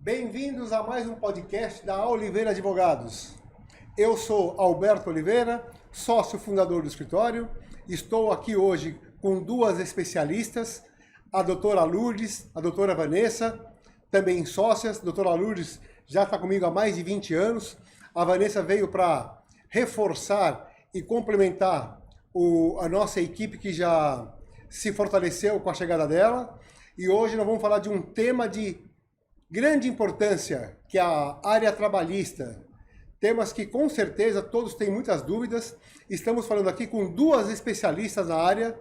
Bem-vindos a mais um podcast da Oliveira Advogados. Eu sou Alberto Oliveira, sócio fundador do escritório. Estou aqui hoje com duas especialistas, a doutora Lourdes, a doutora Vanessa, também sócias. A doutora Lourdes já está comigo há mais de 20 anos. A Vanessa veio para reforçar e complementar a nossa equipe que já se fortaleceu com a chegada dela. E hoje nós vamos falar de um tema de grande importância, que é a área trabalhista. Temas que com certeza todos têm muitas dúvidas. Estamos falando aqui com duas especialistas na área,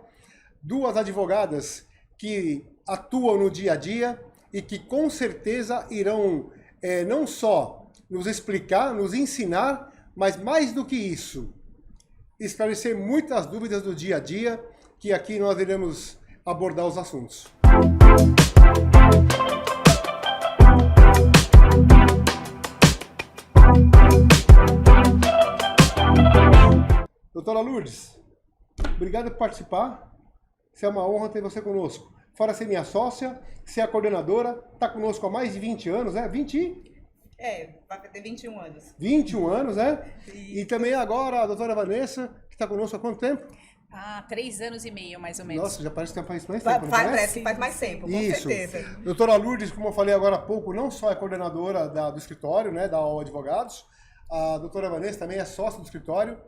duas advogadas que atuam no dia a dia e que com certeza irão não só nos explicar, nos ensinar, mas mais do que isso, esclarecer muitas dúvidas do dia a dia, que aqui nós iremos abordar os assuntos. Doutora Lourdes, obrigado por participar. É uma honra ter você conosco. Fora ser minha sócia, ser a coordenadora, está conosco há mais de 20 anos, né? Vai ter 21 anos. 21 anos, né? E também agora a doutora Vanessa, que está conosco há quanto tempo? 3 anos e meio, mais ou menos. Nossa, já parece que faz mais tempo, Parece que faz mais tempo, com Isso. certeza. Doutora Lourdes, como eu falei agora há pouco, não só é coordenadora do escritório, né, da AO Advogados, a doutora Vanessa também é sócia do escritório,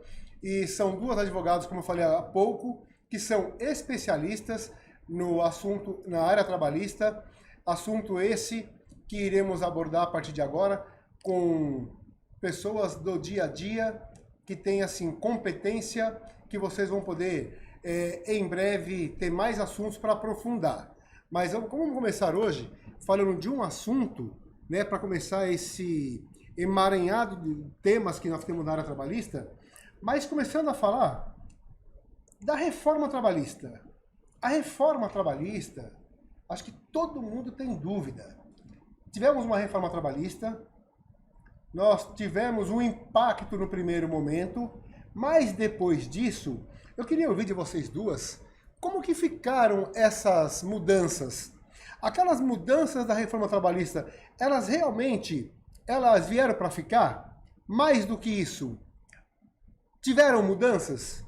e são duas advogadas, como eu falei há pouco, que são especialistas no assunto, na área trabalhista, assunto esse que iremos abordar a partir de agora com pessoas do dia a dia que têm assim competência, que vocês vão poder em breve ter mais assuntos para aprofundar. Mas vamos começar hoje falando de um assunto, né, para começar esse emaranhado de temas que nós temos na área trabalhista, mas começando a falar da reforma trabalhista. A reforma trabalhista, acho que todo mundo tem dúvida. Tivemos uma reforma trabalhista, nós tivemos um impacto no primeiro momento, mas depois disso, eu queria ouvir de vocês duas, como que ficaram essas mudanças? Aquelas mudanças da reforma trabalhista, elas vieram para ficar? Mais do que isso, tiveram mudanças?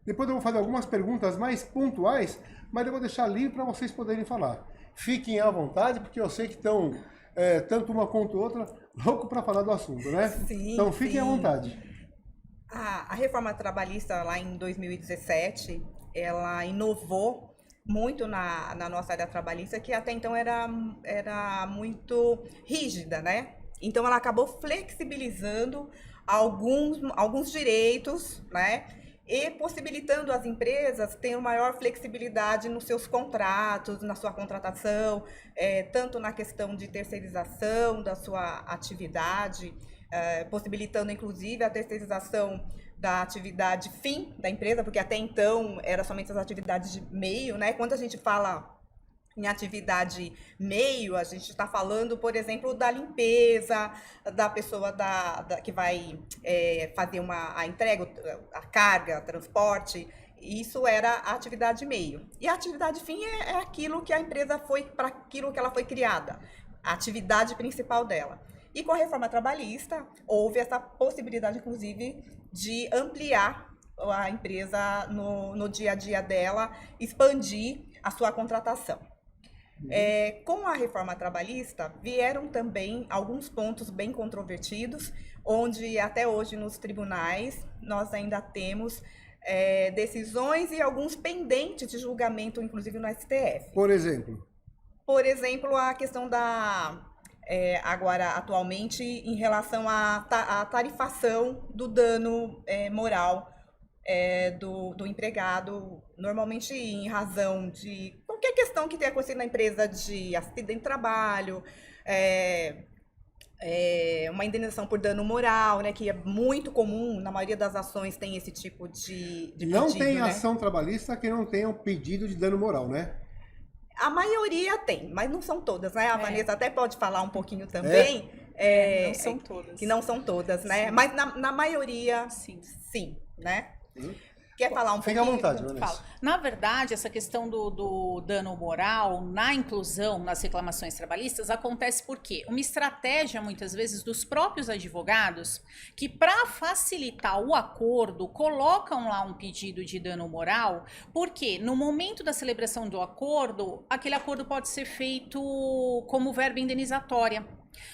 Depois eu vou fazer algumas perguntas mais pontuais, mas eu vou deixar livre para vocês poderem falar. Fiquem à vontade, porque eu sei que estão, tanto uma quanto outra, louco para falar do assunto, né? Sim, então fiquem à vontade. A reforma trabalhista lá em 2017, ela inovou muito na nossa área trabalhista, que até então era muito rígida, né? Então ela acabou flexibilizando alguns direitos, né? E possibilitando as empresas ter maior flexibilidade nos seus contratos, na sua contratação, tanto na questão de terceirização da sua atividade, possibilitando inclusive a terceirização da atividade fim da empresa, porque até então era somente as atividades de meio, né? Quando a gente fala em atividade meio, a gente está falando, por exemplo, da limpeza, da pessoa que vai fazer a entrega, a carga, transporte. Isso era a atividade meio. E a atividade fim é aquilo que a empresa para aquilo que ela foi criada, a atividade principal dela. E com a reforma trabalhista, houve essa possibilidade, inclusive, de ampliar a empresa no dia a dia dela, expandir a sua contratação. Com a reforma trabalhista, vieram também alguns pontos bem controvertidos, onde até hoje nos tribunais nós ainda temos decisões e alguns pendentes de julgamento, inclusive no STF. Por exemplo? Por exemplo, a questão agora, atualmente, em relação à tarifação do dano moral do empregado, normalmente em razão de qualquer questão que tenha acontecido na empresa, de acidente de trabalho, uma indenização por dano moral, né, que é muito comum, na maioria das ações tem esse tipo de não pedido, tem né? ação trabalhista que não tenha um pedido de dano moral, né? A maioria tem, mas não são todas, né? A Vanessa até pode falar um pouquinho também. Não são todas. Que não são todas, né? Sim. Mas na maioria, Sim, sim, né? Quer falar um pouquinho? Fica à vontade, Vanessa. Na verdade, essa questão do dano moral na inclusão nas reclamações trabalhistas acontece porque uma estratégia, muitas vezes, dos próprios advogados, que para facilitar o acordo, colocam lá um pedido de dano moral, porque no momento da celebração do acordo, aquele acordo pode ser feito como verba indenizatória.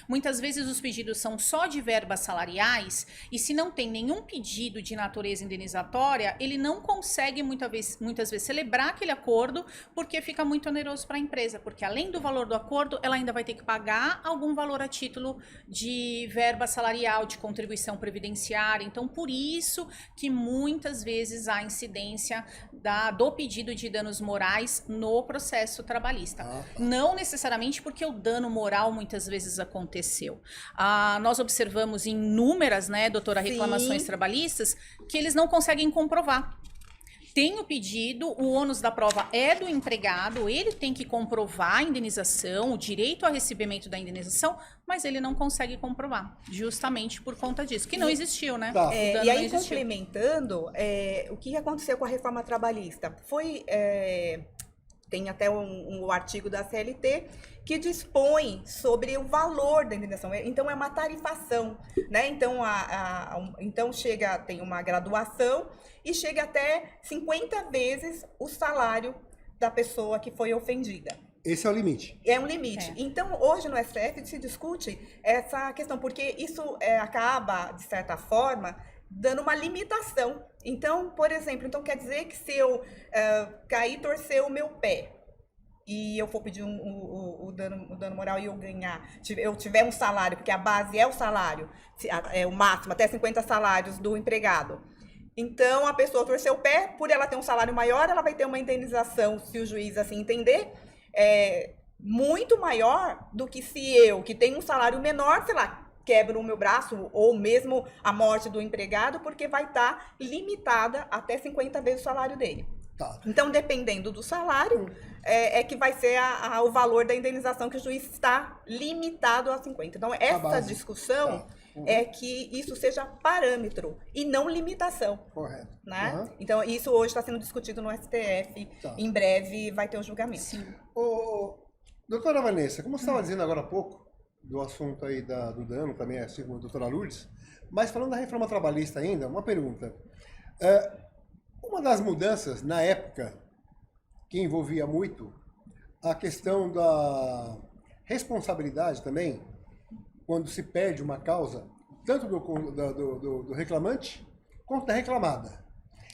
Muitas vezes os pedidos são só de verbas salariais e se não tem nenhum pedido de natureza indenizatória, ele não consegue muitas vezes celebrar aquele acordo porque fica muito oneroso para a empresa, porque além do valor do acordo, ela ainda vai ter que pagar algum valor a título de verba salarial, de contribuição previdenciária. Então, por isso que muitas vezes há incidência do pedido de danos morais no processo trabalhista. Não necessariamente porque o dano moral muitas vezes aconteceu. Nós observamos em inúmeras, né, doutora, reclamações trabalhistas, que eles não conseguem comprovar. Tem o pedido, o ônus da prova é do empregado, ele tem que comprovar a indenização, o direito ao recebimento da indenização, mas ele não consegue comprovar, justamente por conta disso, que não existiu, né? Tá. E aí, complementando, o que aconteceu com a reforma trabalhista? Tem até um artigo da CLT que dispõe sobre o valor da indenização. Então, é uma tarifação, né? Então, tem uma graduação e chega até 50 vezes o salário da pessoa que foi ofendida. Esse é o limite. É um limite. Então, hoje no STF se discute essa questão, porque isso acaba, de certa forma, dando uma limitação. Então, por exemplo, quer dizer que se eu cair e torcer o meu pé e eu for pedir o dano moral e eu tiver um salário, porque a base é o salário, é o máximo, até 50 salários do empregado. Então, a pessoa torceu o pé, por ela ter um salário maior, ela vai ter uma indenização, se o juiz assim entender, muito maior do que se eu, que tenho um salário menor, sei lá, quebro o meu braço, ou mesmo a morte do empregado, porque vai estar limitada até 50 vezes o salário dele. Tá. Então, dependendo do salário, é que vai ser o valor da indenização que o juiz está limitado a 50. Então, essa discussão é que isso seja parâmetro e não limitação. Correto. Né? Então, isso hoje está sendo discutido no STF. Tá. Em breve vai ter um julgamento. Sim. Doutora Vanessa, como você estava dizendo agora há pouco, do assunto aí do dano, também é segundo a doutora Lourdes, mas falando da reforma trabalhista ainda, uma pergunta. Uma das mudanças, na época, que envolvia muito a questão da responsabilidade também, quando se perde uma causa, tanto do reclamante quanto da reclamada.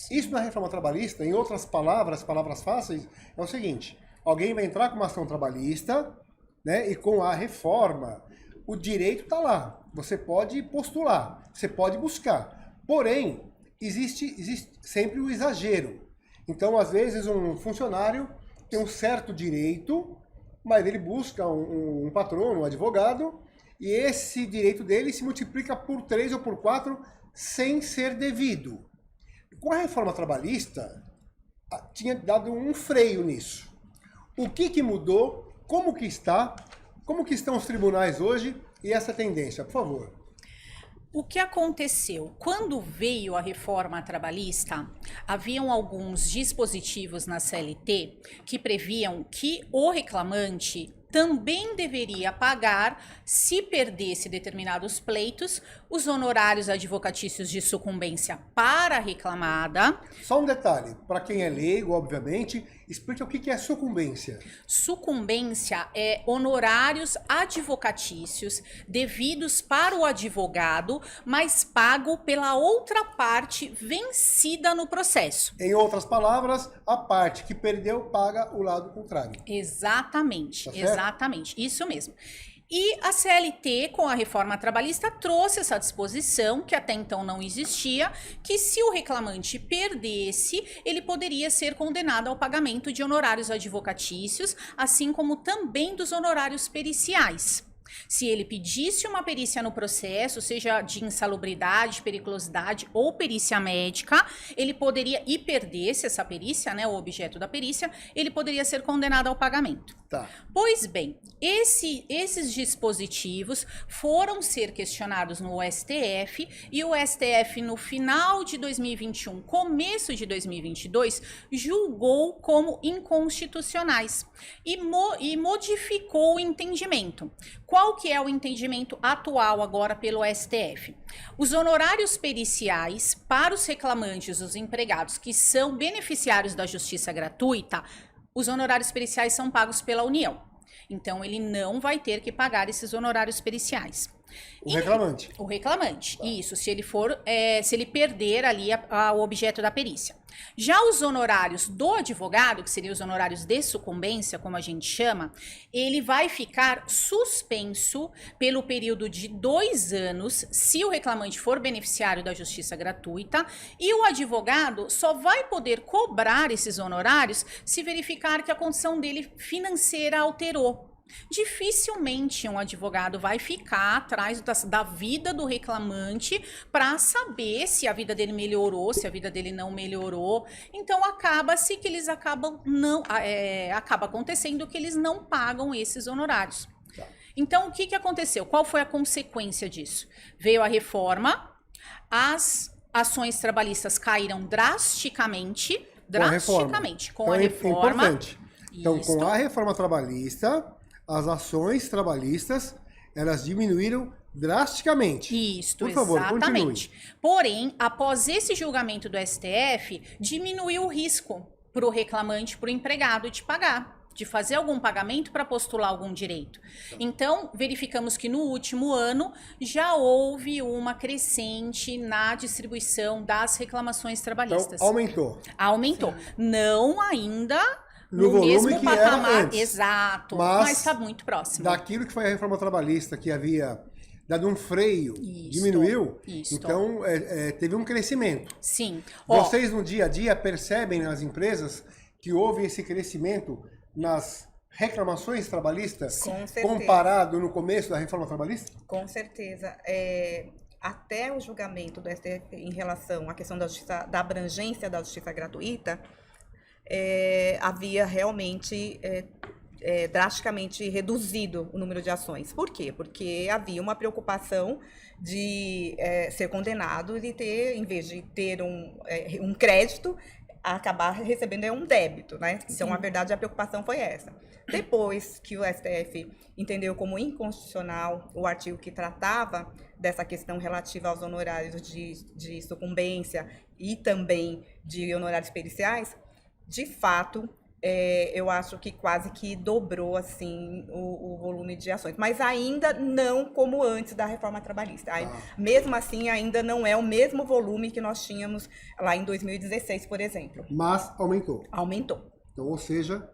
Isso na reforma trabalhista, em outras palavras fáceis, é o seguinte: alguém vai entrar com uma ação trabalhista, né, e com a reforma, o direito está lá. Você pode postular, você pode buscar. Porém, existe sempre o exagero. Então, às vezes, um funcionário tem um certo direito, mas ele busca um patrono, um advogado, e esse direito dele se multiplica por 3 ou por 4 sem ser devido. Com a reforma trabalhista, tinha dado um freio nisso. O que mudou? Como que estão os tribunais hoje e essa tendência? Por favor. O que aconteceu? Quando veio a reforma trabalhista, haviam alguns dispositivos na CLT que previam que o reclamante também deveria pagar, se perdesse determinados pleitos, os honorários advocatícios de sucumbência para a reclamada. Só um detalhe, para quem é leigo, obviamente, explica o que é sucumbência. Sucumbência é honorários advocatícios devidos para o advogado, mas pago pela outra parte vencida no processo. Em outras palavras, a parte que perdeu paga o lado contrário. Exatamente, Tá exatamente, isso mesmo. E a CLT, com a reforma trabalhista, trouxe essa disposição, que até então não existia, que se o reclamante perdesse, ele poderia ser condenado ao pagamento de honorários advocatícios, assim como também dos honorários periciais. Se ele pedisse uma perícia no processo, seja de insalubridade, periculosidade ou perícia médica, ele poderia, e perdesse essa perícia, né, o objeto da perícia, ele poderia ser condenado ao pagamento. Tá. Pois bem, esses dispositivos foram ser questionados no STF e o STF, no final de 2021, começo de 2022, julgou como inconstitucionais e modificou o entendimento. Qual que é o entendimento atual agora pelo STF? Os honorários periciais para os reclamantes, os empregados que são beneficiários da justiça gratuita, os honorários periciais são pagos pela União. Então, ele não vai ter que pagar esses honorários periciais. Reclamante. O reclamante, isso, se ele perder ali o objeto da perícia. Já os honorários do advogado, que seriam os honorários de sucumbência, como a gente chama, ele vai ficar suspenso pelo período de 2 anos, se o reclamante for beneficiário da justiça gratuita, e o advogado só vai poder cobrar esses honorários se verificar que a condição dele financeira alterou. Dificilmente um advogado vai ficar atrás da vida do reclamante para saber se a vida dele melhorou, se a vida dele não melhorou. Então acaba-se que eles acaba acontecendo que eles não pagam esses honorários. Então o que aconteceu? Qual foi a consequência disso? Veio a reforma, as ações trabalhistas caíram drasticamente com a reforma. É importante. Então, com a reforma trabalhista, as ações trabalhistas, elas diminuíram drasticamente. Isso, por favor, exatamente. Continue. Porém, após esse julgamento do STF, diminuiu o risco para o reclamante, para o empregado de pagar, de fazer algum pagamento para postular algum direito. Então, verificamos que no último ano já houve uma crescente na distribuição das reclamações trabalhistas. Então, aumentou. Aumentou. Não ainda no volume mesmo que patamar, era antes. Exato, mas está muito próximo. Daquilo que foi a reforma trabalhista, que havia dado um freio, diminuiu, então teve um crescimento. Sim. Vocês no dia a dia percebem nas empresas que houve esse crescimento nas reclamações trabalhistas comparado no começo da reforma trabalhista? Com certeza. Até o julgamento do STF em relação à questão da abrangência da justiça gratuita, havia realmente drasticamente reduzido o número de ações. Por quê? Porque havia uma preocupação de ser condenado e ter, em vez de ter um crédito, acabar recebendo um débito, né? Sim. Então, na verdade, a preocupação foi essa. Depois que o STF entendeu como inconstitucional o artigo que tratava dessa questão relativa aos honorários de sucumbência e também de honorários periciais, de fato, eu acho que quase que dobrou assim o volume de ações, mas ainda não como antes da reforma trabalhista. Mesmo assim, ainda não é o mesmo volume que nós tínhamos lá em 2016, por exemplo. Mas aumentou. Aumentou. Então, ou seja,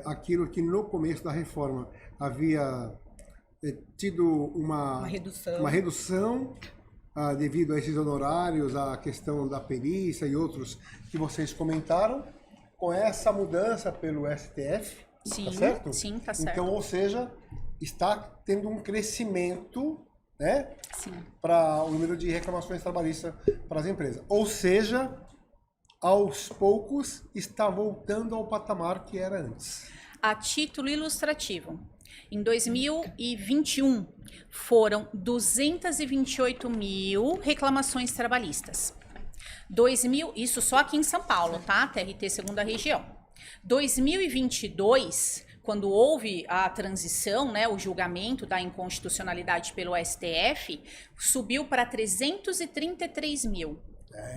aquilo que no começo da reforma havia tido uma redução devido a esses honorários, a questão da perícia e outros que vocês comentaram, com essa mudança pelo STF, sim, tá certo? Sim, tá certo. Então, ou seja, está tendo um crescimento, né, sim, para o número de reclamações trabalhistas para as empresas. Ou seja, aos poucos está voltando ao patamar que era antes. A título ilustrativo, em 2021 foram 228 mil reclamações trabalhistas. Isso só aqui em São Paulo, tá? TRT segunda região. 2022, quando houve a transição, né, o julgamento da inconstitucionalidade pelo STF, subiu para 333 mil.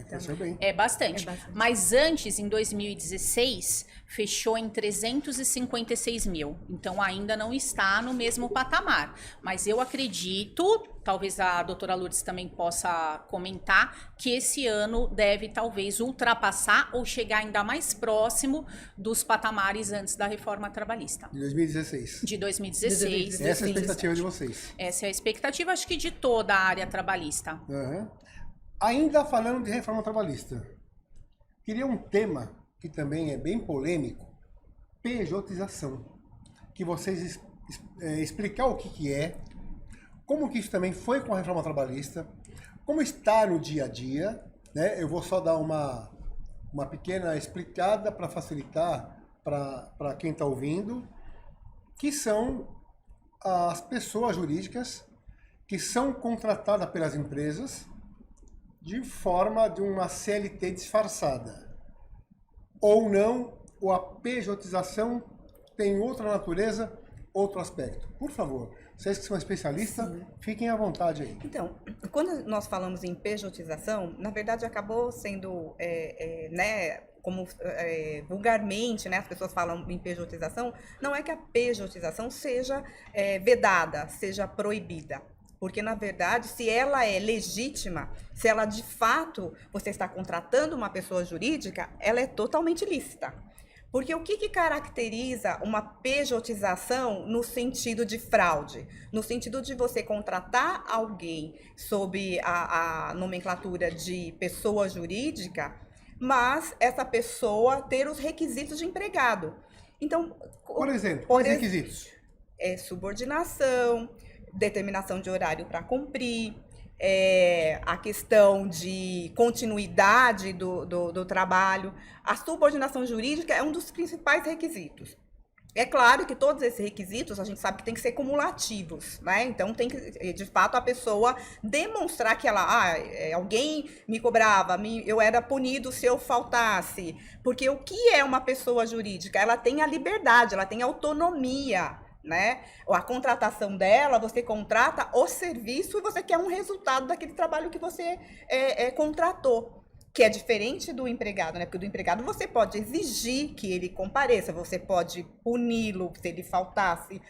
Cresceu bem. É bastante. Mas antes, em 2016, fechou em 356 mil. Então, ainda não está no mesmo patamar. Mas eu acredito, talvez a doutora Lourdes também possa comentar, que esse ano deve talvez ultrapassar ou chegar ainda mais próximo dos patamares antes da reforma trabalhista. De 2016. De 2016. Essa é a expectativa de vocês. Essa é a expectativa, acho que de toda a área trabalhista. Uhum. Ainda falando de reforma trabalhista, queria um tema que também é bem polêmico, pejotização. Que vocês explicar o que é, como que isso também foi com a reforma trabalhista, como está no dia a dia, né? Eu vou só dar uma pequena explicada para facilitar para quem está ouvindo. que são as pessoas jurídicas que são contratadas pelas empresas de forma de uma CLT disfarçada. Ou não, ou a pejotização tem outra natureza, outro aspecto. Por favor, vocês que são especialistas, fiquem à vontade aí. Então, quando nós falamos em pejotização, na verdade acabou sendo, né, como vulgarmente, né, as pessoas falam em pejotização, não é que a pejotização seja vedada, seja proibida. Porque, na verdade, se ela é legítima, se ela de fato, você está contratando uma pessoa jurídica, ela é totalmente lícita. Porque o que caracteriza uma pejotização no sentido de fraude? No sentido de você contratar alguém sob a nomenclatura de pessoa jurídica, mas essa pessoa ter os requisitos de empregado. Então, por exemplo, quais requisitos? Subordinação, determinação de horário para cumprir, a questão de continuidade do trabalho. A subordinação jurídica é um dos principais requisitos. É claro que todos esses requisitos a gente sabe que tem que ser cumulativos, né? Então tem que, de fato, a pessoa demonstrar que ela, alguém me cobrava, eu era punido se eu faltasse. Porque o que é uma pessoa jurídica? Ela tem a liberdade, ela tem a autonomia, né? A contratação dela, você contrata o serviço e você quer um resultado daquele trabalho que você contratou, que é diferente do empregado, né? Porque do empregado você pode exigir que ele compareça, você pode puni-lo se ele faltasse,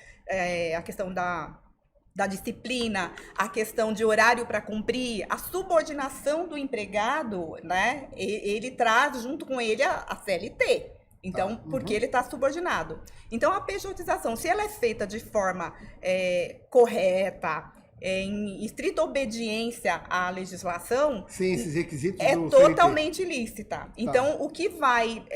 a questão da disciplina, a questão de horário para cumprir, a subordinação do empregado, né? Ele traz junto com ele a CLT. Então, porque ele está subordinado. Então, a pejotização, se ela é feita de forma correta, em estrita obediência à legislação, sim, esses requisitos é totalmente lícita. Então, o que vai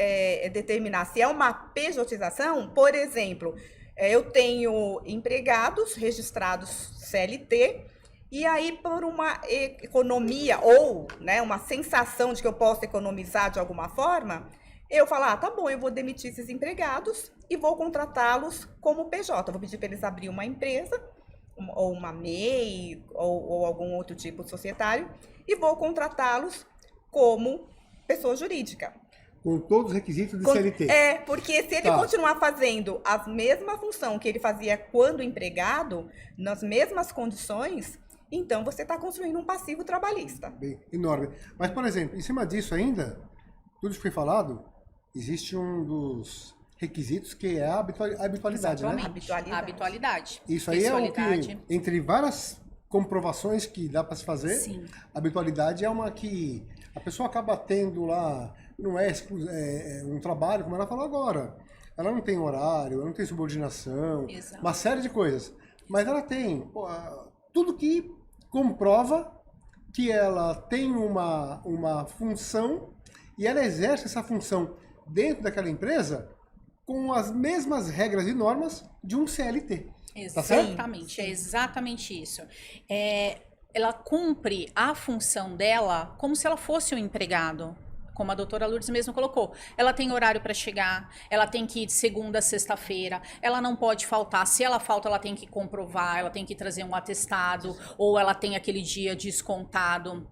determinar se é uma pejotização, por exemplo, eu tenho empregados registrados CLT, e aí, por uma economia ou, né, uma sensação de que eu posso economizar de alguma forma, eu falo, tá bom, eu vou demitir esses empregados e vou contratá-los como PJ. Vou pedir para eles abrir uma empresa, ou uma MEI, ou algum outro tipo societário, e vou contratá-los como pessoa jurídica. Com todos os requisitos de CLT. Porque se ele continuar fazendo a mesma função que ele fazia quando empregado, nas mesmas condições, então você está construindo um passivo trabalhista. Bem, enorme. Mas, por exemplo, em cima disso ainda, tudo isso que foi falado, existe um dos requisitos que é a habitualidade, né? A habitualidade. Isso aí é o que, entre várias comprovações que dá para se fazer, sim, a habitualidade é uma que a pessoa acaba tendo lá, não é um trabalho, como ela falou agora. Ela não tem horário, ela não tem subordinação, exato, uma série de coisas. Mas ela tem tudo que comprova que ela tem uma função e ela exerce essa função dentro daquela empresa com as mesmas regras e normas de um CLT. Exatamente, tá, é exatamente isso. Ela cumpre a função dela como se ela fosse um empregado. Como a doutora Lourdes mesmo colocou, ela tem horário para chegar, ela tem que ir de segunda a sexta-feira, ela não pode faltar. Se ela falta, ela tem que comprovar, ela tem que trazer um atestado, ou ela tem aquele dia descontado.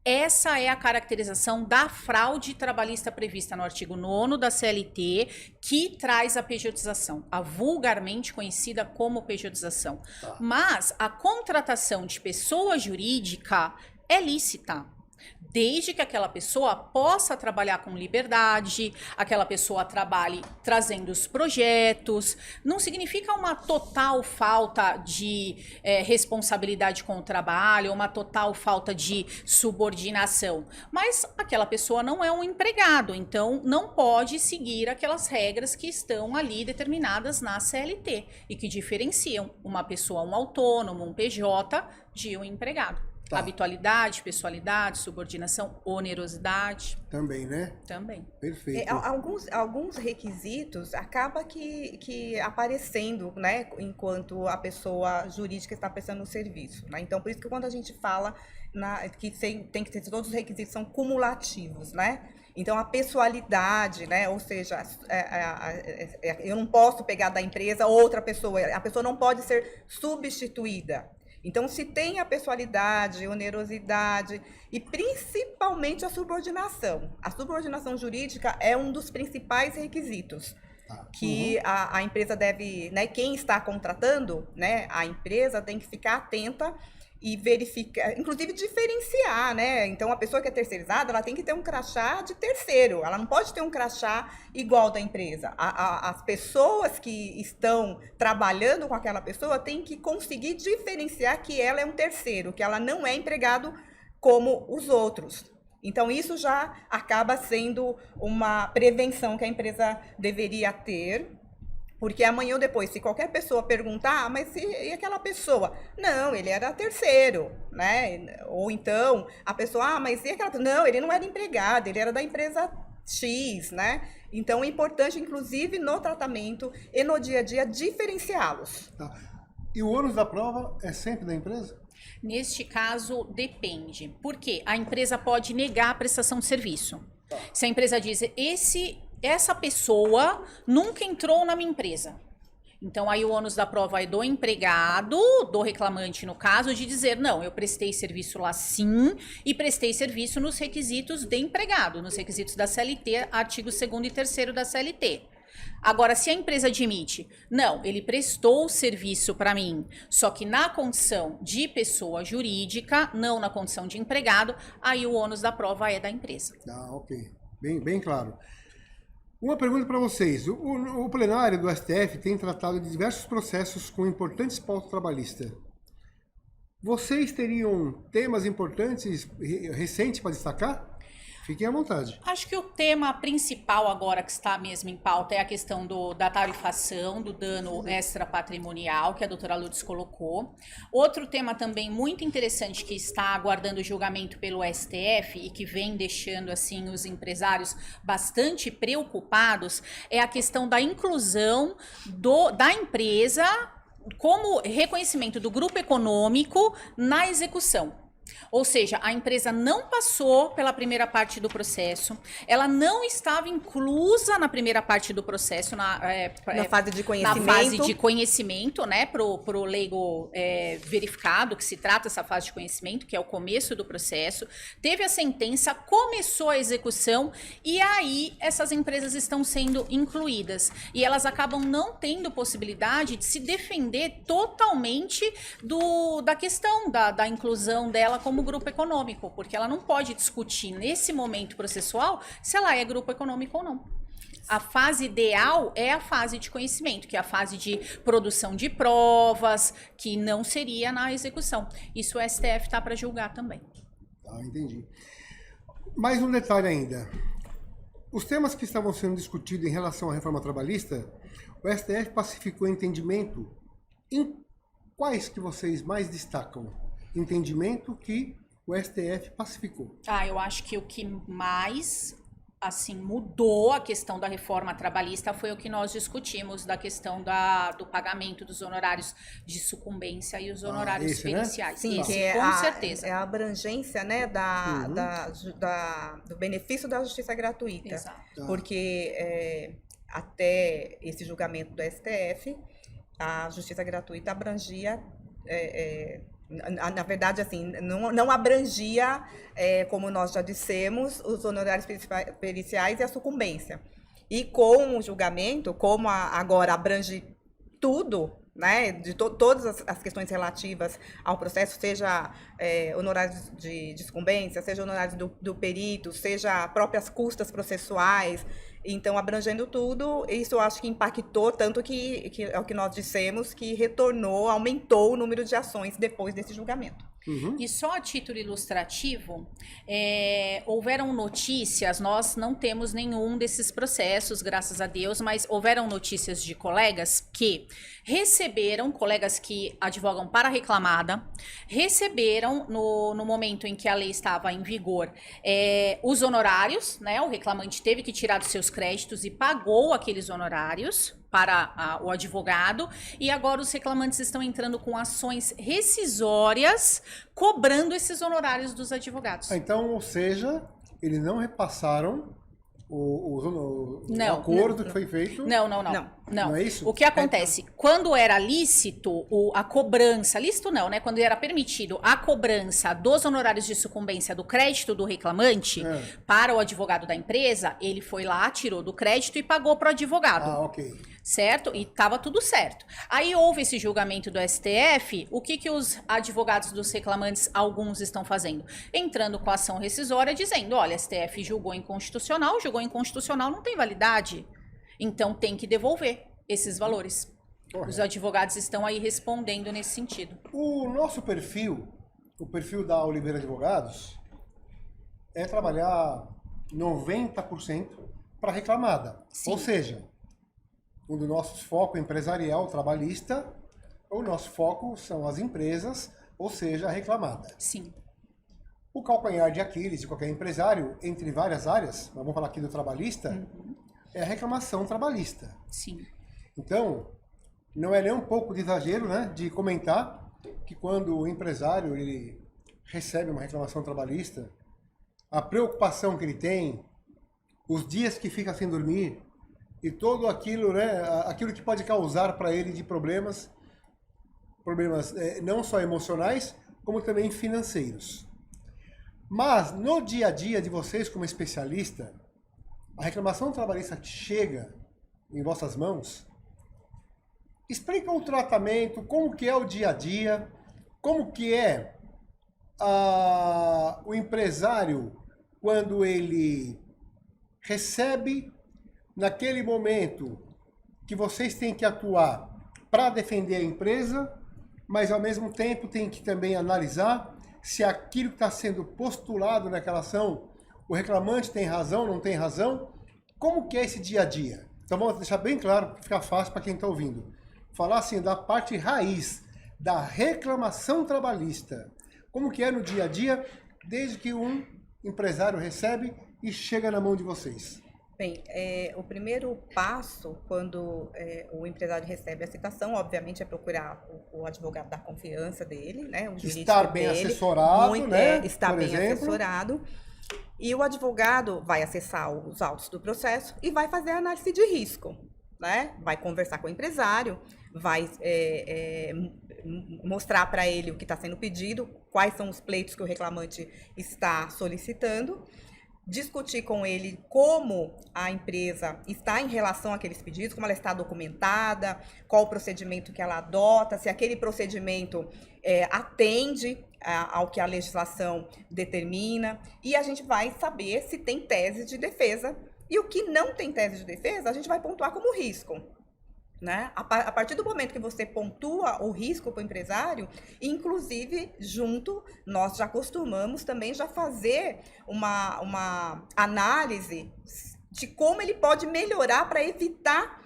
Essa é a caracterização da fraude trabalhista prevista no artigo 9º da CLT, que traz a pejotização, a vulgarmente conhecida como pejotização. Mas a contratação de pessoa jurídica é lícita, desde que aquela pessoa possa trabalhar com liberdade, aquela pessoa trabalhe trazendo os projetos. Não significa uma total falta de responsabilidade com o trabalho, uma total falta de subordinação. Mas aquela pessoa não é um empregado, então não pode seguir aquelas regras que estão ali determinadas na CLT e que diferenciam uma pessoa, um autônomo, um PJ, de um empregado. Tá. Habitualidade, pessoalidade, subordinação, onerosidade. Também, né? Também. Perfeito. Alguns requisitos acaba que aparecendo, né, enquanto a pessoa jurídica está prestando o serviço, né? Então, por isso que quando a gente fala que tem que ter todos os requisitos são cumulativos, né? Então, a pessoalidade, né? Ou seja, eu não posso pegar da empresa outra pessoa, a pessoa não pode ser substituída. Então, se tem a pessoalidade, onerosidade e principalmente a subordinação jurídica é um dos principais requisitos que a empresa deve, né, quem está contratando, né, a empresa tem que ficar atenta e verificar, inclusive diferenciar, né? Então, a pessoa que é terceirizada, ela tem que ter um crachá de terceiro, ela não pode ter um crachá igual da empresa. As pessoas que estão trabalhando com aquela pessoa têm que conseguir diferenciar que ela é um terceiro, que ela não é empregado como os outros. Então, isso já acaba sendo uma prevenção que a empresa deveria ter. Porque amanhã ou depois, se qualquer pessoa perguntar, mas e aquela pessoa? Não, ele era terceiro, né? Ou então, a pessoa, mas e aquela pessoa? Não, ele não era empregado, ele era da empresa X, né? Então, é importante, inclusive, no tratamento e no dia a dia, diferenciá-los. Tá. E o ônus da prova é sempre da empresa? Neste caso, depende. Por quê? A empresa pode negar a prestação de serviço. Se a empresa diz, essa pessoa nunca entrou na minha empresa. Então, aí o ônus da prova é do empregado, do reclamante, no caso, de dizer, não, eu prestei serviço lá sim, e prestei serviço nos requisitos de empregado, nos requisitos da CLT, artigo 2º e 3º da CLT. Agora, se a empresa admite, não, ele prestou o serviço para mim, só que na condição de pessoa jurídica, não na condição de empregado, aí o ônus da prova é da empresa. Ah, ok. Bem claro. Uma pergunta para vocês. O plenário do STF tem tratado de diversos processos com importantes pautas trabalhistas. Vocês teriam temas importantes recentes para destacar? Fiquem à vontade. Acho que o tema principal agora que está mesmo em pauta é a questão da tarifação, do dano extrapatrimonial, que a doutora Lourdes colocou. Outro tema também muito interessante que está aguardando julgamento pelo STF e que vem deixando assim os empresários bastante preocupados é a questão da inclusão da empresa como reconhecimento do grupo econômico na execução. Ou seja, a empresa não passou pela primeira parte do processo, ela não estava inclusa na primeira parte do processo, na fase de conhecimento. Na fase de conhecimento, né, pro leigo verificado, que se trata essa fase de conhecimento, que é o começo do processo. Teve a sentença, começou a execução e aí essas empresas estão sendo incluídas. E elas acabam não tendo possibilidade de se defender totalmente da questão da inclusão dela como grupo econômico, porque ela não pode discutir nesse momento processual se ela é grupo econômico ou não. A fase ideal é a fase de conhecimento, que é a fase de produção de provas, que não seria na execução. Isso o STF está para julgar também. Ah, entendi. Mais um detalhe ainda. Os temas que estavam sendo discutidos em relação à reforma trabalhista, o STF pacificou entendimento em quais que vocês mais destacam? Entendimento que o STF pacificou. Eu acho que o que mais assim mudou a questão da reforma trabalhista foi o que nós discutimos da questão do pagamento dos honorários de sucumbência e os honorários periciais. Sim, esse, com certeza. É a abrangência, né, do benefício da justiça gratuita. Exato. Porque até esse julgamento do STF, a justiça gratuita abrangia na verdade, assim, não abrangia, como nós já dissemos, os honorários periciais e a sucumbência. E com o julgamento, como agora abrange tudo, né, de todas as questões relativas ao processo, seja honorários de sucumbência, seja honorários do perito, seja próprias custas processuais, Então, abrangendo tudo, isso eu acho que impactou, tanto que é o que nós dissemos, que retornou, aumentou o número de ações depois desse julgamento. E só a título ilustrativo, houveram notícias, nós não temos nenhum desses processos, graças a Deus, mas houveram notícias de colegas que receberam, colegas que advogam para a reclamada, receberam no momento em que a lei estava em vigor, os honorários, né? O reclamante teve que tirar dos seus créditos e pagou aqueles honorários para o advogado, e agora os reclamantes estão entrando com ações rescisórias, cobrando esses honorários dos advogados. Então, ou seja, eles não repassaram o acordo que foi feito? Não. Não é isso? O que acontece? Quando era lícito a cobrança, lícito não, né? Quando era permitido a cobrança dos honorários de sucumbência do crédito do reclamante para o advogado da empresa, ele foi lá, tirou do crédito e pagou para o advogado. Ah, ok. Certo? E estava tudo certo. Aí houve esse julgamento do STF, o que os advogados dos reclamantes, alguns estão fazendo? Entrando com a ação rescisória, dizendo, olha, STF julgou inconstitucional não tem validade, então tem que devolver esses valores. Correto. Os advogados estão aí respondendo nesse sentido. O nosso perfil, o perfil da Oliveira Advogados, é trabalhar 90% para reclamada. Sim. Ou seja, o do nosso foco empresarial, trabalhista, o nosso foco são as empresas, ou seja, a reclamada. Sim. O calcanhar de Aquiles de qualquer empresário, entre várias áreas, mas vamos falar aqui do trabalhista, é a reclamação trabalhista. Sim. Então, não é nem um pouco de exagero, né, de comentar que quando o empresário ele recebe uma reclamação trabalhista, a preocupação que ele tem, os dias que fica sem dormir, e todo aquilo, né, aquilo que pode causar para ele de problemas não só emocionais, como também financeiros. Mas no dia a dia de vocês como especialista, a reclamação trabalhista chega em vossas mãos, explica o tratamento, como que é o dia a dia, como que é o empresário quando ele recebe naquele momento que vocês têm que atuar para defender a empresa, mas ao mesmo tempo tem que também analisar se aquilo que está sendo postulado naquela ação, o reclamante tem razão, não tem razão, como que é esse dia a dia? Então vamos deixar bem claro, para ficar fácil para quem está ouvindo. Falar assim da parte raiz da reclamação trabalhista, como que é no dia a dia, desde que um empresário recebe e chega na mão de vocês. Bem, o primeiro passo, quando o empresário recebe a citação, obviamente, é procurar o advogado da confiança dele, né? O jurídico estar bem dele, assessorado, né? Estar bem assessorado. E o advogado vai acessar os autos do processo e vai fazer a análise de risco, né? Vai conversar com o empresário, vai mostrar para ele o que está sendo pedido, quais são os pleitos que o reclamante está solicitando, discutir com ele como a empresa está em relação àqueles pedidos, como ela está documentada, qual o procedimento que ela adota, se aquele procedimento atende ao que a legislação determina, e a gente vai saber se tem tese de defesa, e o que não tem tese de defesa, a gente vai pontuar como risco. Né? A partir do momento que você pontua o risco para o empresário, inclusive, junto, nós já costumamos também já fazer uma análise de como ele pode melhorar para evitar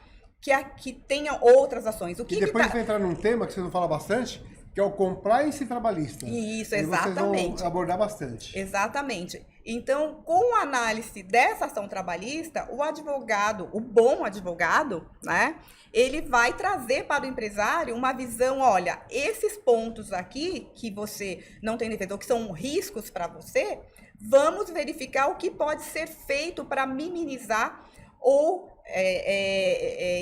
que tenha outras ações. E depois vai entrar num tema que vocês vão falar bastante, que é o compliance trabalhista. Isso, e exatamente. Vocês vão abordar bastante. Exatamente. Então, com a análise dessa ação trabalhista, o advogado, o bom advogado, né, ele vai trazer para o empresário uma visão, olha, esses pontos aqui que você não tem defesa, ou que são riscos para você, vamos verificar o que pode ser feito para minimizar ou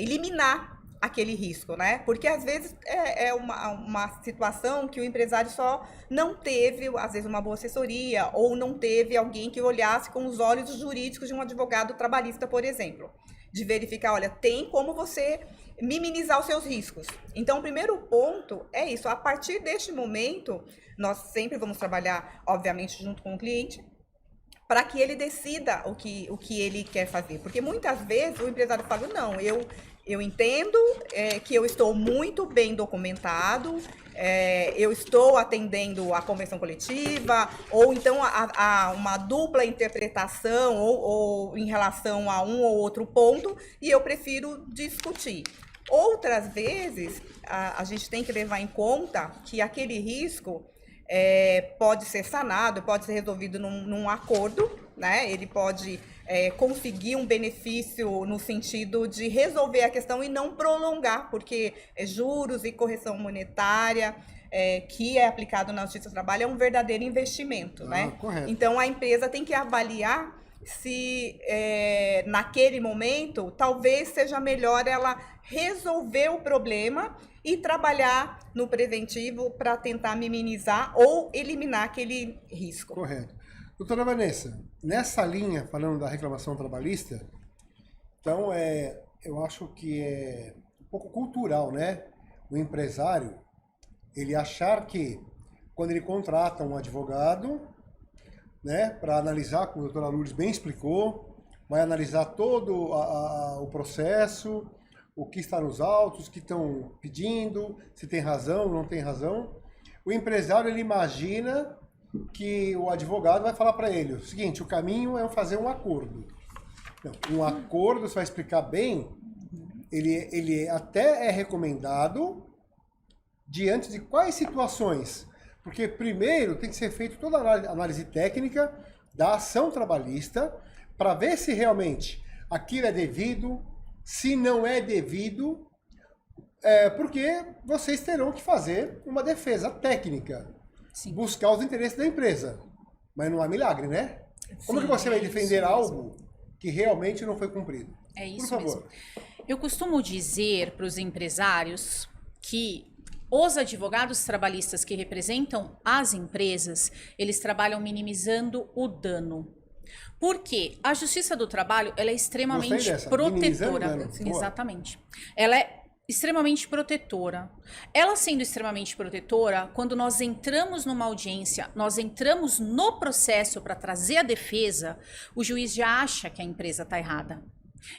eliminar aquele risco, né? Porque às vezes é uma situação que o empresário só não teve, às vezes, uma boa assessoria, ou não teve alguém que olhasse com os olhos jurídicos de um advogado trabalhista, por exemplo. De verificar, olha, tem como você minimizar os seus riscos. Então, o primeiro ponto é isso. A partir deste momento, nós sempre vamos trabalhar, obviamente, junto com o cliente, para que ele decida o que ele quer fazer. Porque muitas vezes o empresário fala, não, eu entendo que eu estou muito bem documentado, eu estou atendendo a convenção coletiva, ou então a uma dupla interpretação ou em relação a um ou outro ponto, e eu prefiro discutir. Outras vezes, a gente tem que levar em conta que aquele risco pode ser sanado, pode ser resolvido num acordo, né? Ele pode conseguir um benefício no sentido de resolver a questão e não prolongar, porque juros e correção monetária que é aplicado na Justiça do Trabalho é um verdadeiro investimento, né? Correto. Então a empresa tem que avaliar se naquele momento talvez seja melhor ela resolver o problema e trabalhar no preventivo para tentar minimizar ou eliminar aquele risco. Correto. Doutora Vanessa, nessa linha, falando da reclamação trabalhista, então eu acho que é um pouco cultural, né? O empresário, ele achar que quando ele contrata um advogado, né, para analisar, como a doutora Lourdes bem explicou, vai analisar todo o processo, o que está nos autos, o que estão pedindo, se tem razão, não tem razão. O empresário, ele imagina que o advogado vai falar para ele o seguinte, o caminho é fazer um acordo. Não, um acordo, você vai explicar bem, ele até é recomendado diante de quais situações. Porque primeiro tem que ser feita toda a análise técnica da ação trabalhista para ver se realmente aquilo é devido, se não é devido, porque vocês terão que fazer uma defesa técnica. Sim. Buscar os interesses da empresa. Mas não há milagre, né? Como que você vai defender algo que realmente não foi cumprido? É isso Por favor. mesmo. Eu costumo dizer para os empresários que os advogados trabalhistas que representam as empresas, eles trabalham minimizando o dano. Porque a Justiça do Trabalho, ela é extremamente protetora. Exatamente. Ela é extremamente protetora. Ela sendo extremamente protetora, quando nós entramos numa audiência, nós entramos no processo para trazer a defesa, o juiz já acha que a empresa está errada.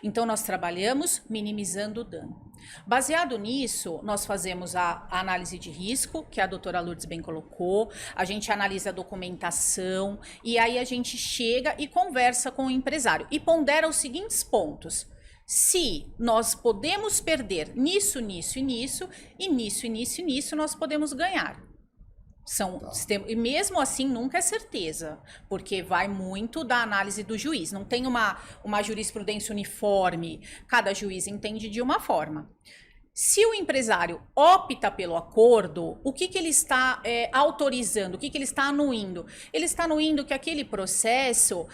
Então, nós trabalhamos minimizando o dano. Baseado nisso, nós fazemos a análise de risco, que a doutora Lourdes bem colocou, a gente analisa a documentação e aí a gente chega e conversa com o empresário e pondera os seguintes pontos. Se nós podemos perder nisso, nisso e nisso, e nisso, e nisso, e nisso, nós podemos ganhar. E mesmo assim nunca é certeza, porque vai muito da análise do juiz. Não tem uma jurisprudência uniforme, cada juiz entende de uma forma. Se o empresário opta pelo acordo, o que ele está autorizando, o que ele está anuindo? Ele está anuindo que aquele processo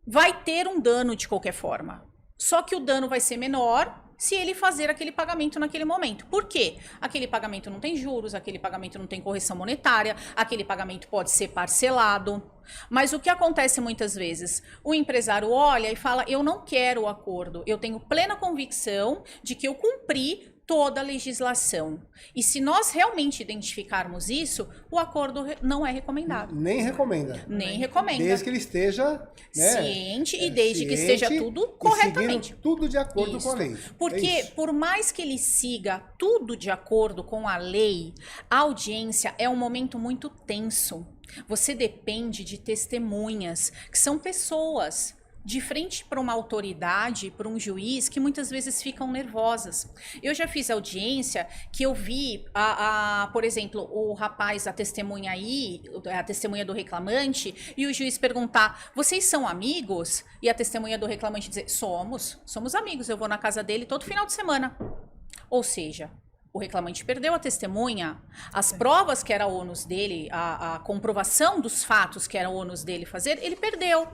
vai ter um dano de qualquer forma. Só que o dano vai ser menor se ele fazer aquele pagamento naquele momento. Por quê? Aquele pagamento não tem juros, aquele pagamento não tem correção monetária, aquele pagamento pode ser parcelado. Mas o que acontece muitas vezes? O empresário olha e fala, eu não quero o acordo, eu tenho plena convicção de que eu cumpri toda a legislação. E se nós realmente identificarmos isso, o acordo não é recomendado. Nem recomenda. Nem recomenda. Desde que ele esteja ciente e desde que esteja tudo corretamente. Tudo de acordo com a lei. Porque por mais que ele siga tudo de acordo com a lei, a audiência é um momento muito tenso. Você depende de testemunhas, que são pessoas de frente para uma autoridade, para um juiz, que muitas vezes ficam nervosas. Eu já fiz audiência que eu vi, por exemplo, o rapaz, a testemunha do reclamante, e o juiz perguntar, vocês são amigos? E a testemunha do reclamante dizer, somos amigos, eu vou na casa dele todo final de semana. Ou seja, o reclamante perdeu a testemunha, as provas que era ônus dele, a comprovação dos fatos que era ônus dele fazer, ele perdeu.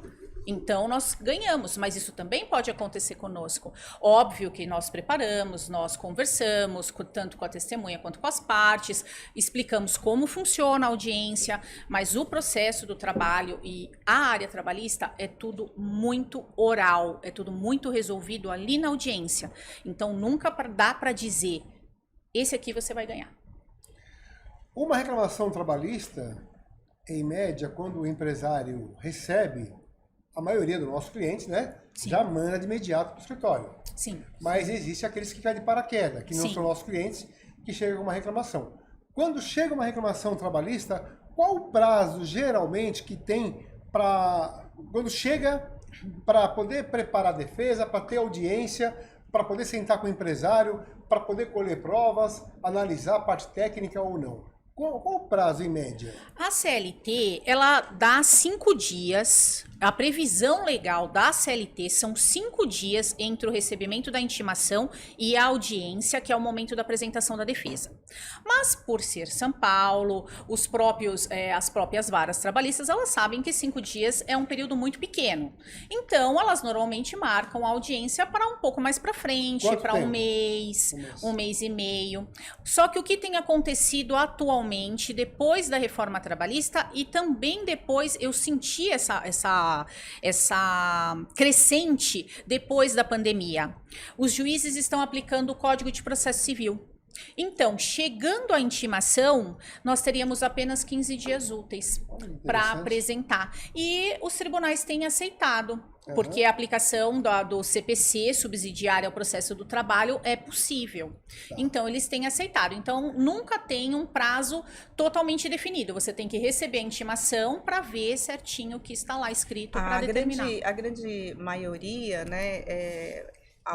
Então, nós ganhamos, mas isso também pode acontecer conosco. Óbvio que nós preparamos, nós conversamos, tanto com a testemunha quanto com as partes, explicamos como funciona a audiência, mas o processo do trabalho e a área trabalhista é tudo muito oral, é tudo muito resolvido ali na audiência. Então, nunca dá para dizer, esse aqui você vai ganhar. Uma reclamação trabalhista, em média, quando o empresário recebe, a maioria dos nossos clientes, né, Sim. já manda de imediato para o escritório. Sim. Mas existe aqueles que caem de paraquedas, que não Sim. são nossos clientes, que chegam com uma reclamação. Quando chega uma reclamação trabalhista, qual o prazo, geralmente, que tem para... Quando chega para poder preparar a defesa, para ter audiência, para poder sentar com o empresário, para poder colher provas, analisar a parte técnica ou não? Qual o prazo em média? A CLT, ela dá 5 dias. A previsão legal da CLT são 5 dias entre o recebimento da intimação e a audiência, que é o momento da apresentação da defesa. Mas, por ser São Paulo, as próprias varas trabalhistas, elas sabem que 5 dias é um período muito pequeno. Então, elas normalmente marcam a audiência para um pouco mais para frente, para um mês e meio. Só que o que tem acontecido atualmente, depois da reforma trabalhista e também depois eu senti essa crescente depois da pandemia. Os juízes estão aplicando o Código de Processo Civil. Então, chegando à intimação, nós teríamos apenas 15 dias úteis para apresentar. E os tribunais têm aceitado, porque a aplicação do CPC, subsidiária ao processo do trabalho, é possível. Então, eles têm aceitado. Então, nunca tem um prazo totalmente definido. Você tem que receber a intimação para ver certinho o que está lá escrito para determinar. A grande maioria, né,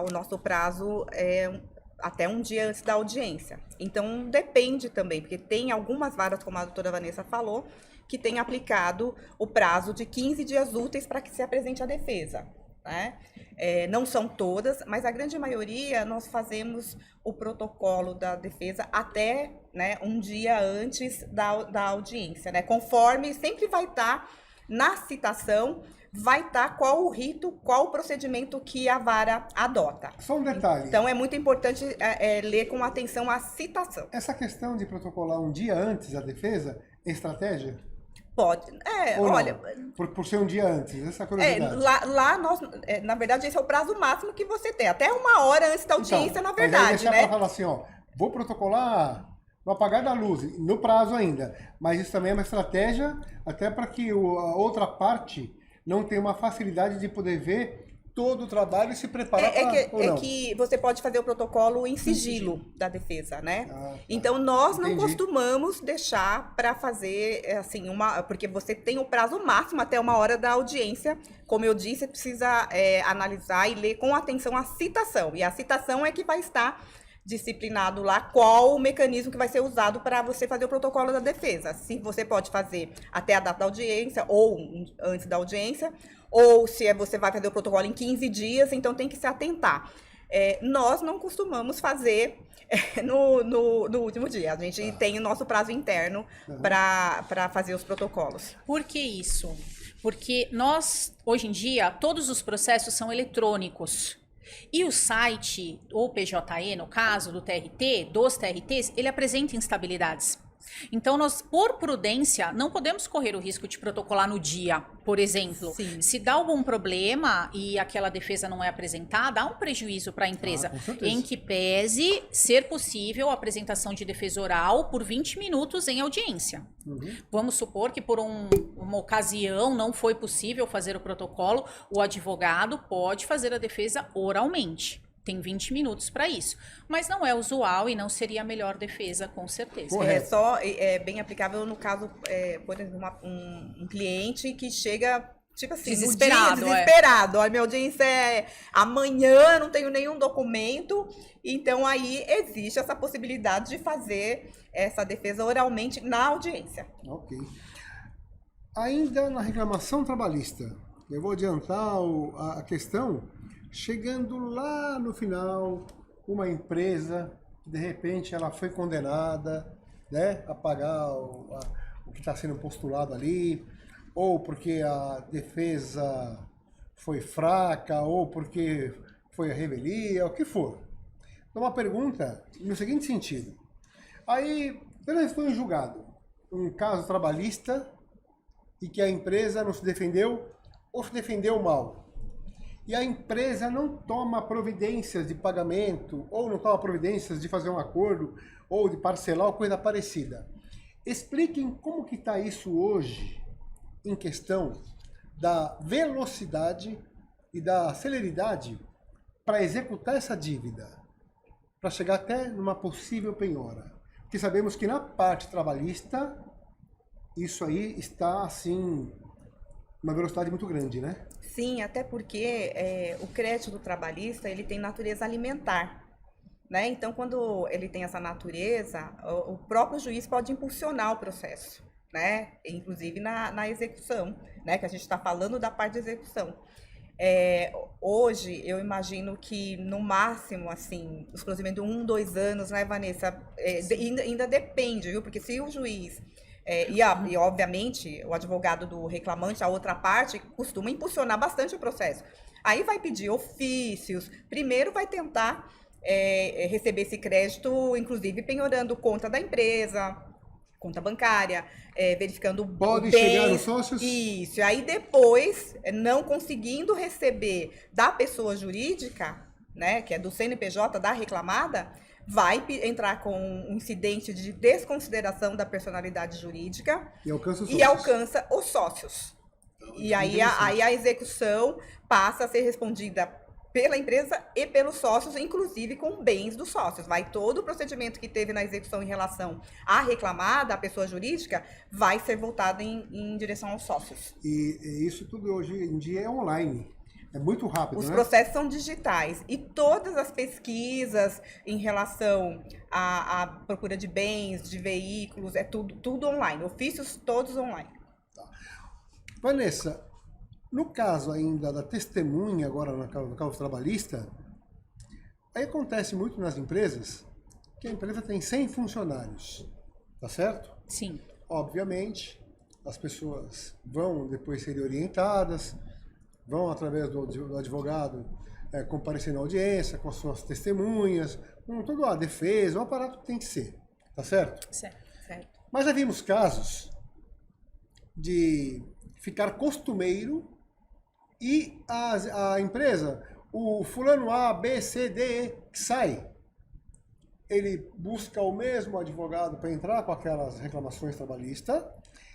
o nosso prazo é até um dia antes da audiência. Então, depende também, porque tem algumas varas, como a doutora Vanessa falou, que tem aplicado o prazo de 15 dias úteis para que se apresente a defesa, né? Não são todas, mas a grande maioria nós fazemos o protocolo da defesa até, né, um dia antes da audiência, né? Conforme sempre vai estar na citação, vai estar qual o rito, qual o procedimento que a vara adota. Só um detalhe. Então, é muito importante ler com atenção a citação. Essa questão de protocolar um dia antes a defesa é estratégia? Pode. Olha... Por ser um dia antes, essa curiosidade. Lá nós, na verdade, esse é o prazo máximo que você tem. Até uma hora antes da audiência, na verdade, mas aí deixar né? para falar assim, ó, vou protocolar no apagar da luz, no prazo ainda. Mas isso também é uma estratégia até para que a outra parte não tenha uma facilidade de poder ver todo o trabalho e se preparar para que você pode fazer o protocolo em sigilo da defesa, né? Então, nós não costumamos deixar para fazer, assim, porque você tem o prazo máximo até uma hora da audiência. Como eu disse, você precisa analisar e ler com atenção a citação. E a citação é que vai estar disciplinado lá qual o mecanismo que vai ser usado para você fazer o protocolo da defesa. Se você pode fazer até a data da audiência ou antes da audiência, ou se você vai fazer o protocolo em 15 dias, então tem que se atentar. Nós não costumamos fazer no último dia. A gente tem o nosso prazo interno para fazer os protocolos. Por que isso? Porque nós, hoje em dia, todos os processos são eletrônicos. E o site, ou PJE, no caso do TRT, dos TRTs, ele apresenta instabilidades. Então, nós, por prudência, não podemos correr o risco de protocolar no dia, por exemplo. Sim. Se dá algum problema e aquela defesa não é apresentada, há um prejuízo para a empresa, em que pese ser possível a apresentação de defesa oral por 20 minutos em audiência. Vamos supor que por uma ocasião não foi possível fazer o protocolo, o advogado pode fazer a defesa oralmente. Tem 20 minutos para isso. Mas não é usual e não seria a melhor defesa, com certeza. É bem aplicável no caso, por exemplo, um cliente que chega, tipo assim, desesperado. Desesperado. Olha, minha audiência é amanhã, não tenho nenhum documento. Então, aí existe essa possibilidade de fazer essa defesa oralmente na audiência. Ok. Ainda na reclamação trabalhista, eu vou adiantar a questão. Chegando lá no final, uma empresa, de repente ela foi condenada, né, a pagar o que está sendo postulado ali, ou porque a defesa foi fraca, ou porque foi a revelia, o que for. Então, uma pergunta no seguinte sentido. Aí, foi julgado um caso trabalhista e que a empresa não se defendeu ou se defendeu mal. E a empresa não toma providências de pagamento, ou não toma providências de fazer um acordo, ou de parcelar, ou coisa parecida. Expliquem como que está isso hoje em questão da velocidade e da celeridade para executar essa dívida, para chegar até numa possível penhora. Porque sabemos que na parte trabalhista, isso aí está, assim, uma velocidade muito grande, né? Sim, até porque o crédito trabalhista ele tem natureza alimentar. Né? Então, quando ele tem essa natureza, o próprio juiz pode impulsionar o processo, né? Inclusive na execução, né? Que a gente está falando da parte de execução. Hoje, eu imagino que no máximo, assim, os procedimentos de 1, 2 anos, né, Vanessa? Ainda depende, viu? Porque se o juiz e, obviamente, o advogado do reclamante, a outra parte, costuma impulsionar bastante o processo. Aí vai pedir ofícios, primeiro vai tentar receber esse crédito, inclusive penhorando conta da empresa, conta bancária, verificando Pode bens, chegar nos sócios? Isso, aí depois, não conseguindo receber da pessoa jurídica, né, que é do CNPJ da reclamada, vai entrar com um incidente de desconsideração da personalidade jurídica e alcança os sócios. E aí a execução passa a ser respondida pela empresa e pelos sócios, inclusive com bens dos sócios. Vai todo o procedimento que teve na execução em relação à reclamada, à pessoa jurídica, vai ser voltado em direção aos sócios. E isso tudo hoje em dia é online. É muito rápido, Os né? processos são digitais e todas as pesquisas em relação à procura de bens, de veículos, é tudo online. Ofícios todos online. Tá. Vanessa, no caso ainda da testemunha, agora no caso trabalhista, aí acontece muito nas empresas que a empresa tem 100 funcionários, tá certo? Sim. Obviamente, as pessoas vão depois ser orientadas, vão através do advogado comparecer na audiência com as suas testemunhas, com toda a defesa, o aparato tem que ser, tá certo? Certo. Mas já vimos casos de ficar costumeiro e a empresa, o fulano A, B, C, D, E, que sai, ele busca o mesmo advogado para entrar com aquelas reclamações trabalhistas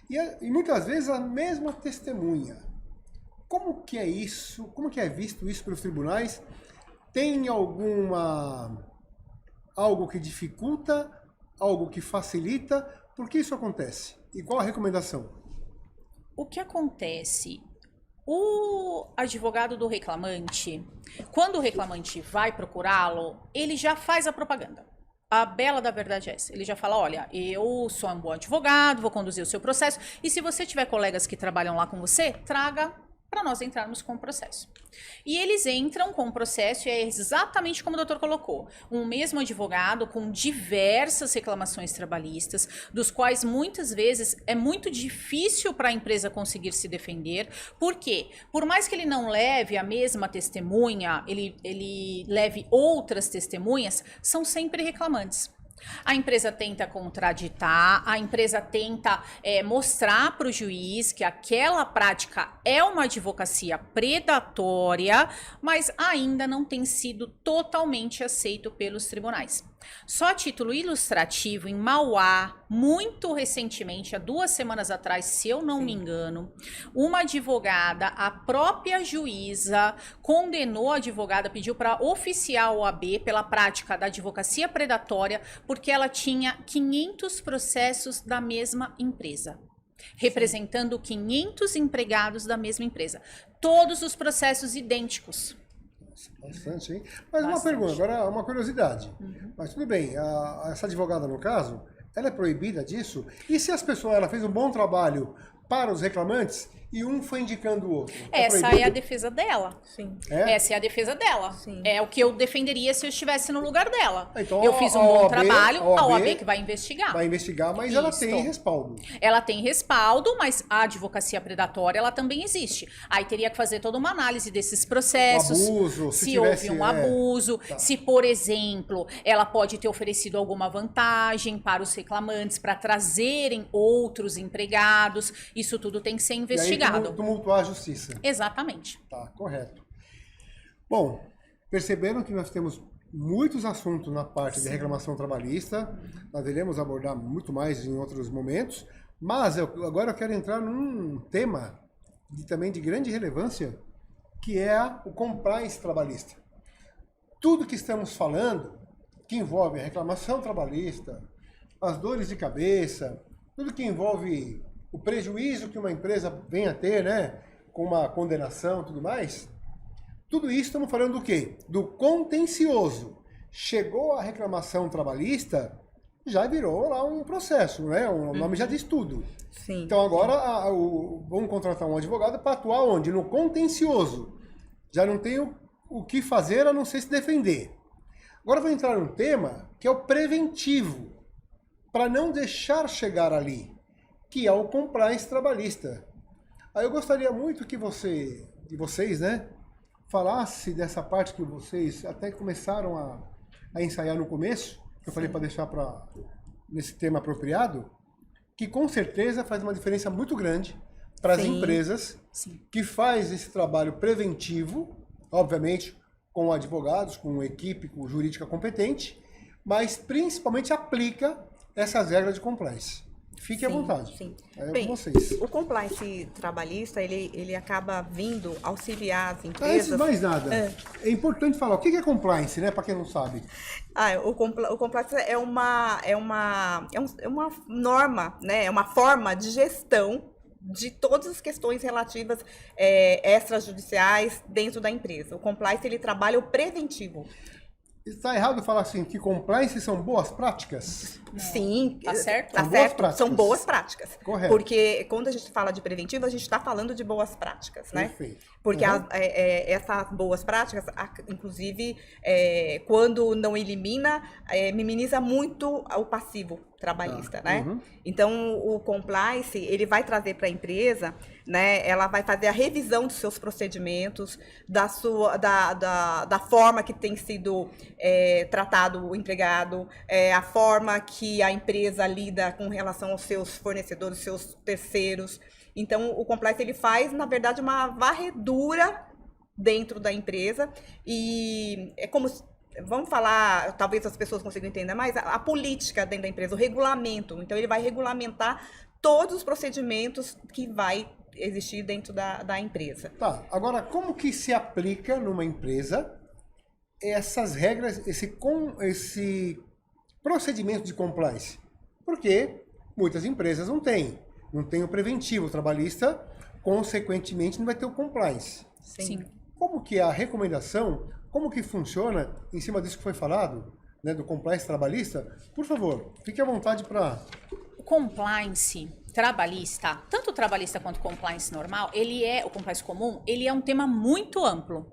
e muitas vezes a mesma testemunha. Como que é isso? Como que é visto isso pelos tribunais? Tem algo que dificulta, algo que facilita? Por que isso acontece? E qual a recomendação? O que acontece? O advogado do reclamante, quando o reclamante vai procurá-lo, ele já faz a propaganda. A bela da verdade é essa. Ele já fala, olha, eu sou um bom advogado, vou conduzir o seu processo. E se você tiver colegas que trabalham lá com você, traga para nós entrarmos com o processo. E eles entram com o processo e é exatamente como o doutor colocou. Um mesmo advogado com diversas reclamações trabalhistas, dos quais muitas vezes é muito difícil para a empresa conseguir se defender. Por quê? Por mais que ele não leve a mesma testemunha, ele leve outras testemunhas, são sempre reclamantes. A empresa tenta contraditar, a empresa tenta mostrar para o juiz que aquela prática é uma advocacia predatória, mas ainda não tem sido totalmente aceito pelos tribunais. Só a título ilustrativo, em Mauá, muito recentemente, há 2 semanas atrás, se eu não me engano, uma advogada, a própria juíza, condenou a advogada, pediu para oficiar a OAB pela prática da advocacia predatória, porque ela tinha 500 processos da mesma empresa, representando 500 empregados da mesma empresa. Todos os processos idênticos. Bastante, hein? Mas uma pergunta, agora uma curiosidade. Mas tudo bem, essa advogada, no caso, ela é proibida disso? E se as pessoas, ela fez um bom trabalho para os reclamantes e um foi indicando o outro? Essa é a defesa dela. Sim. Essa é a defesa dela. Sim. É o que eu defenderia se eu estivesse no lugar dela. Então, eu fiz um bom trabalho, a OAB que vai investigar. Vai investigar, mas ela tem respaldo. Ela tem respaldo, mas a advocacia predatória, ela também existe. Aí teria que fazer toda uma análise desses processos. O abuso, se houve um abuso, se, por exemplo, ela pode ter oferecido alguma vantagem para os reclamantes, para trazerem outros empregados. Isso tudo tem que ser investigado. E aí tumultuar a justiça. Exatamente. Tá, correto. Bom, perceberam que nós temos muitos assuntos na parte de reclamação trabalhista, nós iremos abordar muito mais em outros momentos, mas agora eu quero entrar num tema também de grande relevância, que é o compliance trabalhista. Tudo que estamos falando, que envolve a reclamação trabalhista, as dores de cabeça, tudo que envolve o prejuízo que uma empresa vem a ter, né, com uma condenação e tudo mais, tudo isso estamos falando do quê? Do contencioso. Chegou a reclamação trabalhista, já virou lá um processo, né? O nome já diz tudo. Sim. Então agora vamos contratar um advogado para atuar onde? No contencioso. Já não tem o que fazer a não ser se defender. Agora vou entrar num tema que é o preventivo, para não deixar chegar ali, que é o compliance trabalhista. Aí eu gostaria muito que vocês, né, falasse dessa parte que vocês até começaram a ensaiar no começo, que eu falei para deixar nesse tema apropriado, que com certeza faz uma diferença muito grande para as empresas que faz esse trabalho preventivo, obviamente com advogados, com equipe, com jurídica competente, mas principalmente aplica essas regras de compliance. Fique à vontade. Sim. Bem, com vocês. O compliance trabalhista, ele acaba vindo auxiliar as empresas... Antes de mais nada, é importante falar o que é compliance, né, para quem não sabe. O compliance é uma norma, né, é uma forma de gestão de todas as questões relativas extrajudiciais dentro da empresa. O compliance, ele trabalha o preventivo. Está errado falar assim que compliance são boas práticas? Não. Sim. Tá certo? Tá certo. São boas práticas. Correto. Porque quando a gente fala de preventivo, a gente está falando de boas práticas, né? Perfeito. Porque essas boas práticas, inclusive, quando não elimina, minimiza muito o passivo trabalhista, né? Uhum. Então, o compliance, ele vai trazer para a empresa, né? Ela vai fazer a revisão dos seus procedimentos, da forma que tem sido tratado o empregado, a forma que a empresa lida com relação aos seus fornecedores, seus terceiros. Então, o compliance, ele faz, na verdade, uma varredura dentro da empresa e é como... Vamos falar, talvez as pessoas consigam entender mais, a política dentro da empresa, o regulamento. Então, ele vai regulamentar todos os procedimentos que vai existir dentro da empresa. Tá, agora, como que se aplica numa empresa essas regras, esse procedimento de compliance? Porque muitas empresas não têm o preventivo trabalhista, consequentemente não vai ter o compliance. Sim. Como que é a recomendação, como que funciona em cima disso que foi falado, né, do compliance trabalhista? Por favor, fique à vontade para... O compliance trabalhista, tanto o trabalhista quanto o compliance normal, o compliance comum, ele é um tema muito amplo.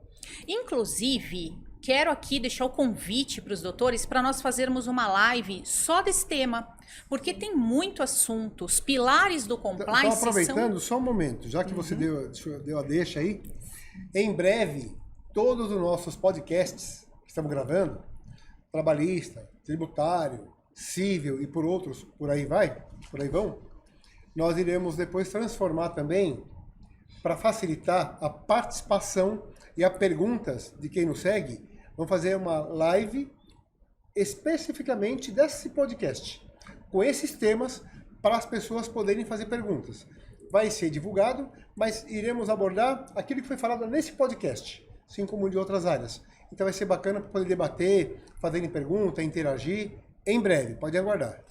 Inclusive, quero aqui deixar o convite para os doutores para nós fazermos uma live só desse tema, porque tem muito assunto. Os pilares do compliance Então, aproveitando só um momento, já que você deu a deixa aí, em breve, todos os nossos podcasts que estamos gravando, trabalhista, tributário, civil e por aí vão, nós iremos depois transformar também, para facilitar a participação e as perguntas de quem nos segue, vamos fazer uma live especificamente desse podcast, com esses temas, para as pessoas poderem fazer perguntas. Vai ser divulgado, mas iremos abordar aquilo que foi falado nesse podcast, assim como de outras áreas. Então vai ser bacana para poder debater, fazerem pergunta, interagir, em breve, pode aguardar.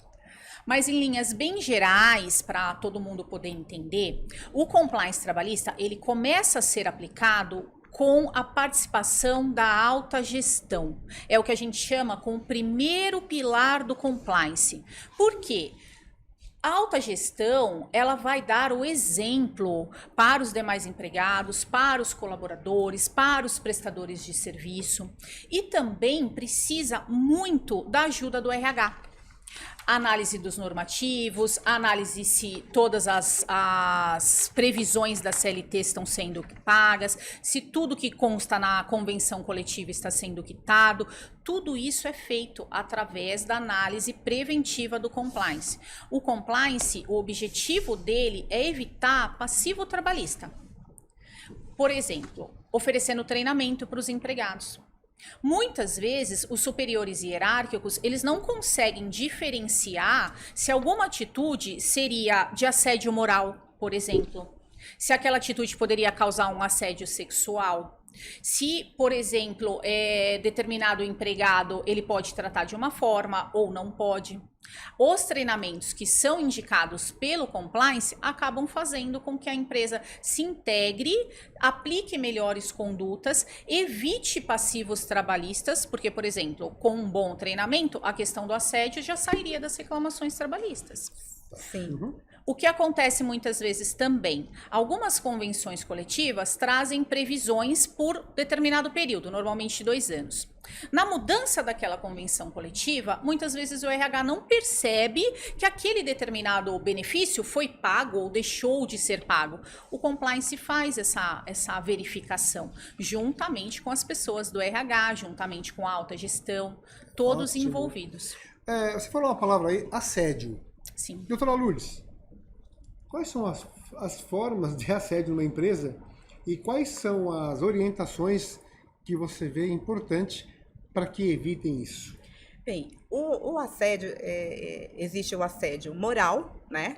Mas em linhas bem gerais, para todo mundo poder entender, o compliance trabalhista, ele começa a ser aplicado com a participação da alta gestão. É o que a gente chama com o primeiro pilar do compliance. Por quê? A alta gestão, ela vai dar o exemplo para os demais empregados, para os colaboradores, para os prestadores de serviço e também precisa muito da ajuda do RH. Análise dos normativos, análise se todas as previsões da CLT estão sendo pagas, se tudo que consta na convenção coletiva está sendo quitado. Tudo isso é feito através da análise preventiva do compliance. O compliance, o objetivo dele é evitar passivo trabalhista. Por exemplo, oferecendo treinamento para os empregados. Muitas vezes, os superiores hierárquicos, eles não conseguem diferenciar se alguma atitude seria de assédio moral, por exemplo. Se aquela atitude poderia causar um assédio sexual. Se, por exemplo, determinado empregado, ele pode tratar de uma forma ou não pode. Os treinamentos que são indicados pelo compliance acabam fazendo com que a empresa se integre, aplique melhores condutas, evite passivos trabalhistas, porque, por exemplo, com um bom treinamento, a questão do assédio já sairia das reclamações trabalhistas. Sim. O que acontece muitas vezes também, algumas convenções coletivas trazem previsões por determinado período, normalmente 2 anos. Na mudança daquela convenção coletiva, muitas vezes o RH não percebe que aquele determinado benefício foi pago ou deixou de ser pago. O compliance faz essa verificação, juntamente com as pessoas do RH, juntamente com a alta gestão, todos Ótimo. envolvidos. Você falou uma palavra aí, assédio. Sim. Doutora Lourdes, quais são as formas de assédio numa empresa e quais são as orientações que você vê importante para que evitem isso? Bem, o assédio, existe o assédio moral, né?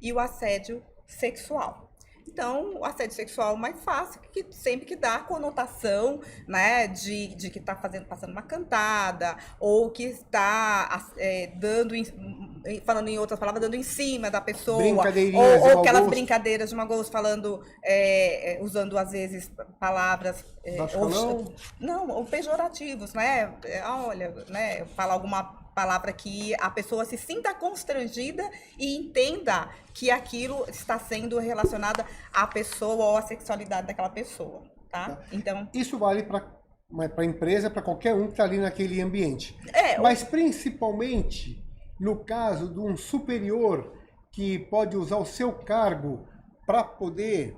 E o assédio sexual. Então, o assédio sexual é mais fácil, que sempre que dá conotação, né, de que está passando uma cantada, ou que está falando em outras palavras, dando em cima da pessoa, Brincadeirinhas de ou mau aquelas gosto. brincadeiras de mau gosto, falando, usando às vezes palavras Baixo calão? ou pejorativos, né? Olha, né, falar alguma palavra que a pessoa se sinta constrangida e entenda que aquilo está sendo relacionado à pessoa ou à sexualidade daquela pessoa, tá? Então, Isso vale para a empresa, para qualquer um que está ali naquele ambiente. É, Mas principalmente no caso de um superior que pode usar o seu cargo para poder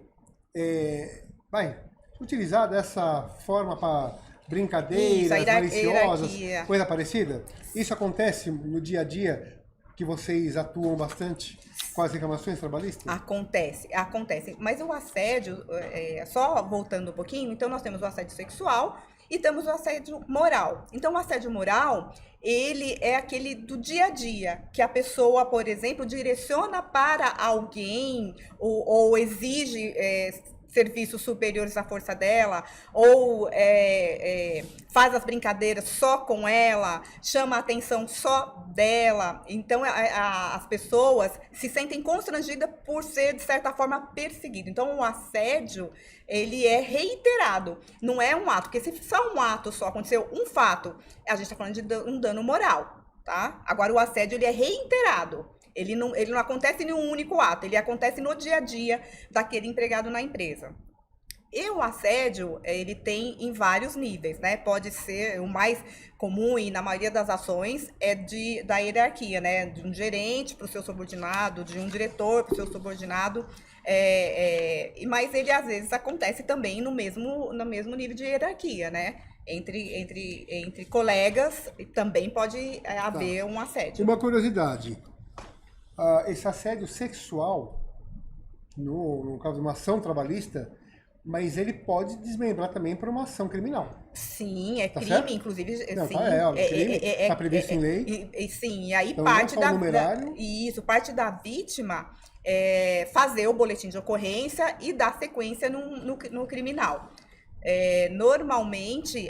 utilizar dessa forma para brincadeiras Isso, a maliciosas, hierarquia. coisa parecida. Isso acontece no dia a dia que vocês atuam bastante com as reclamações trabalhistas? Acontece. Mas o assédio, só voltando um pouquinho, então nós temos o assédio sexual e temos o assédio moral. Então, o assédio moral, ele é aquele do dia a dia, que a pessoa, por exemplo, direciona para alguém ou exige serviços superiores à força dela, ou faz as brincadeiras só com ela, chama a atenção só dela. Então, as pessoas se sentem constrangidas por ser, de certa forma, perseguido. Então, o assédio, ele é reiterado, não é um ato, porque se só um ato só aconteceu, um fato, a gente está falando de um dano moral, tá? Agora, o assédio, ele é reiterado. Ele não acontece em um único ato, ele acontece no dia a dia daquele empregado na empresa. E o assédio, ele tem em vários níveis, né? Pode ser o mais comum e na maioria das ações da hierarquia, né? De um gerente para o seu subordinado, de um diretor para o seu subordinado. Mas ele às vezes acontece também no mesmo nível de hierarquia, né? Entre colegas também pode haver um assédio. Uma curiosidade. Esse assédio sexual, no caso de uma ação trabalhista, mas ele pode desmembrar também para uma ação criminal. Sim, é Tá crime, certo? inclusive. Não, Sim, crime, está previsto em lei. Sim, e aí Então, parte não só o numerário. parte da vítima fazer o boletim de ocorrência e dar sequência no criminal. Normalmente,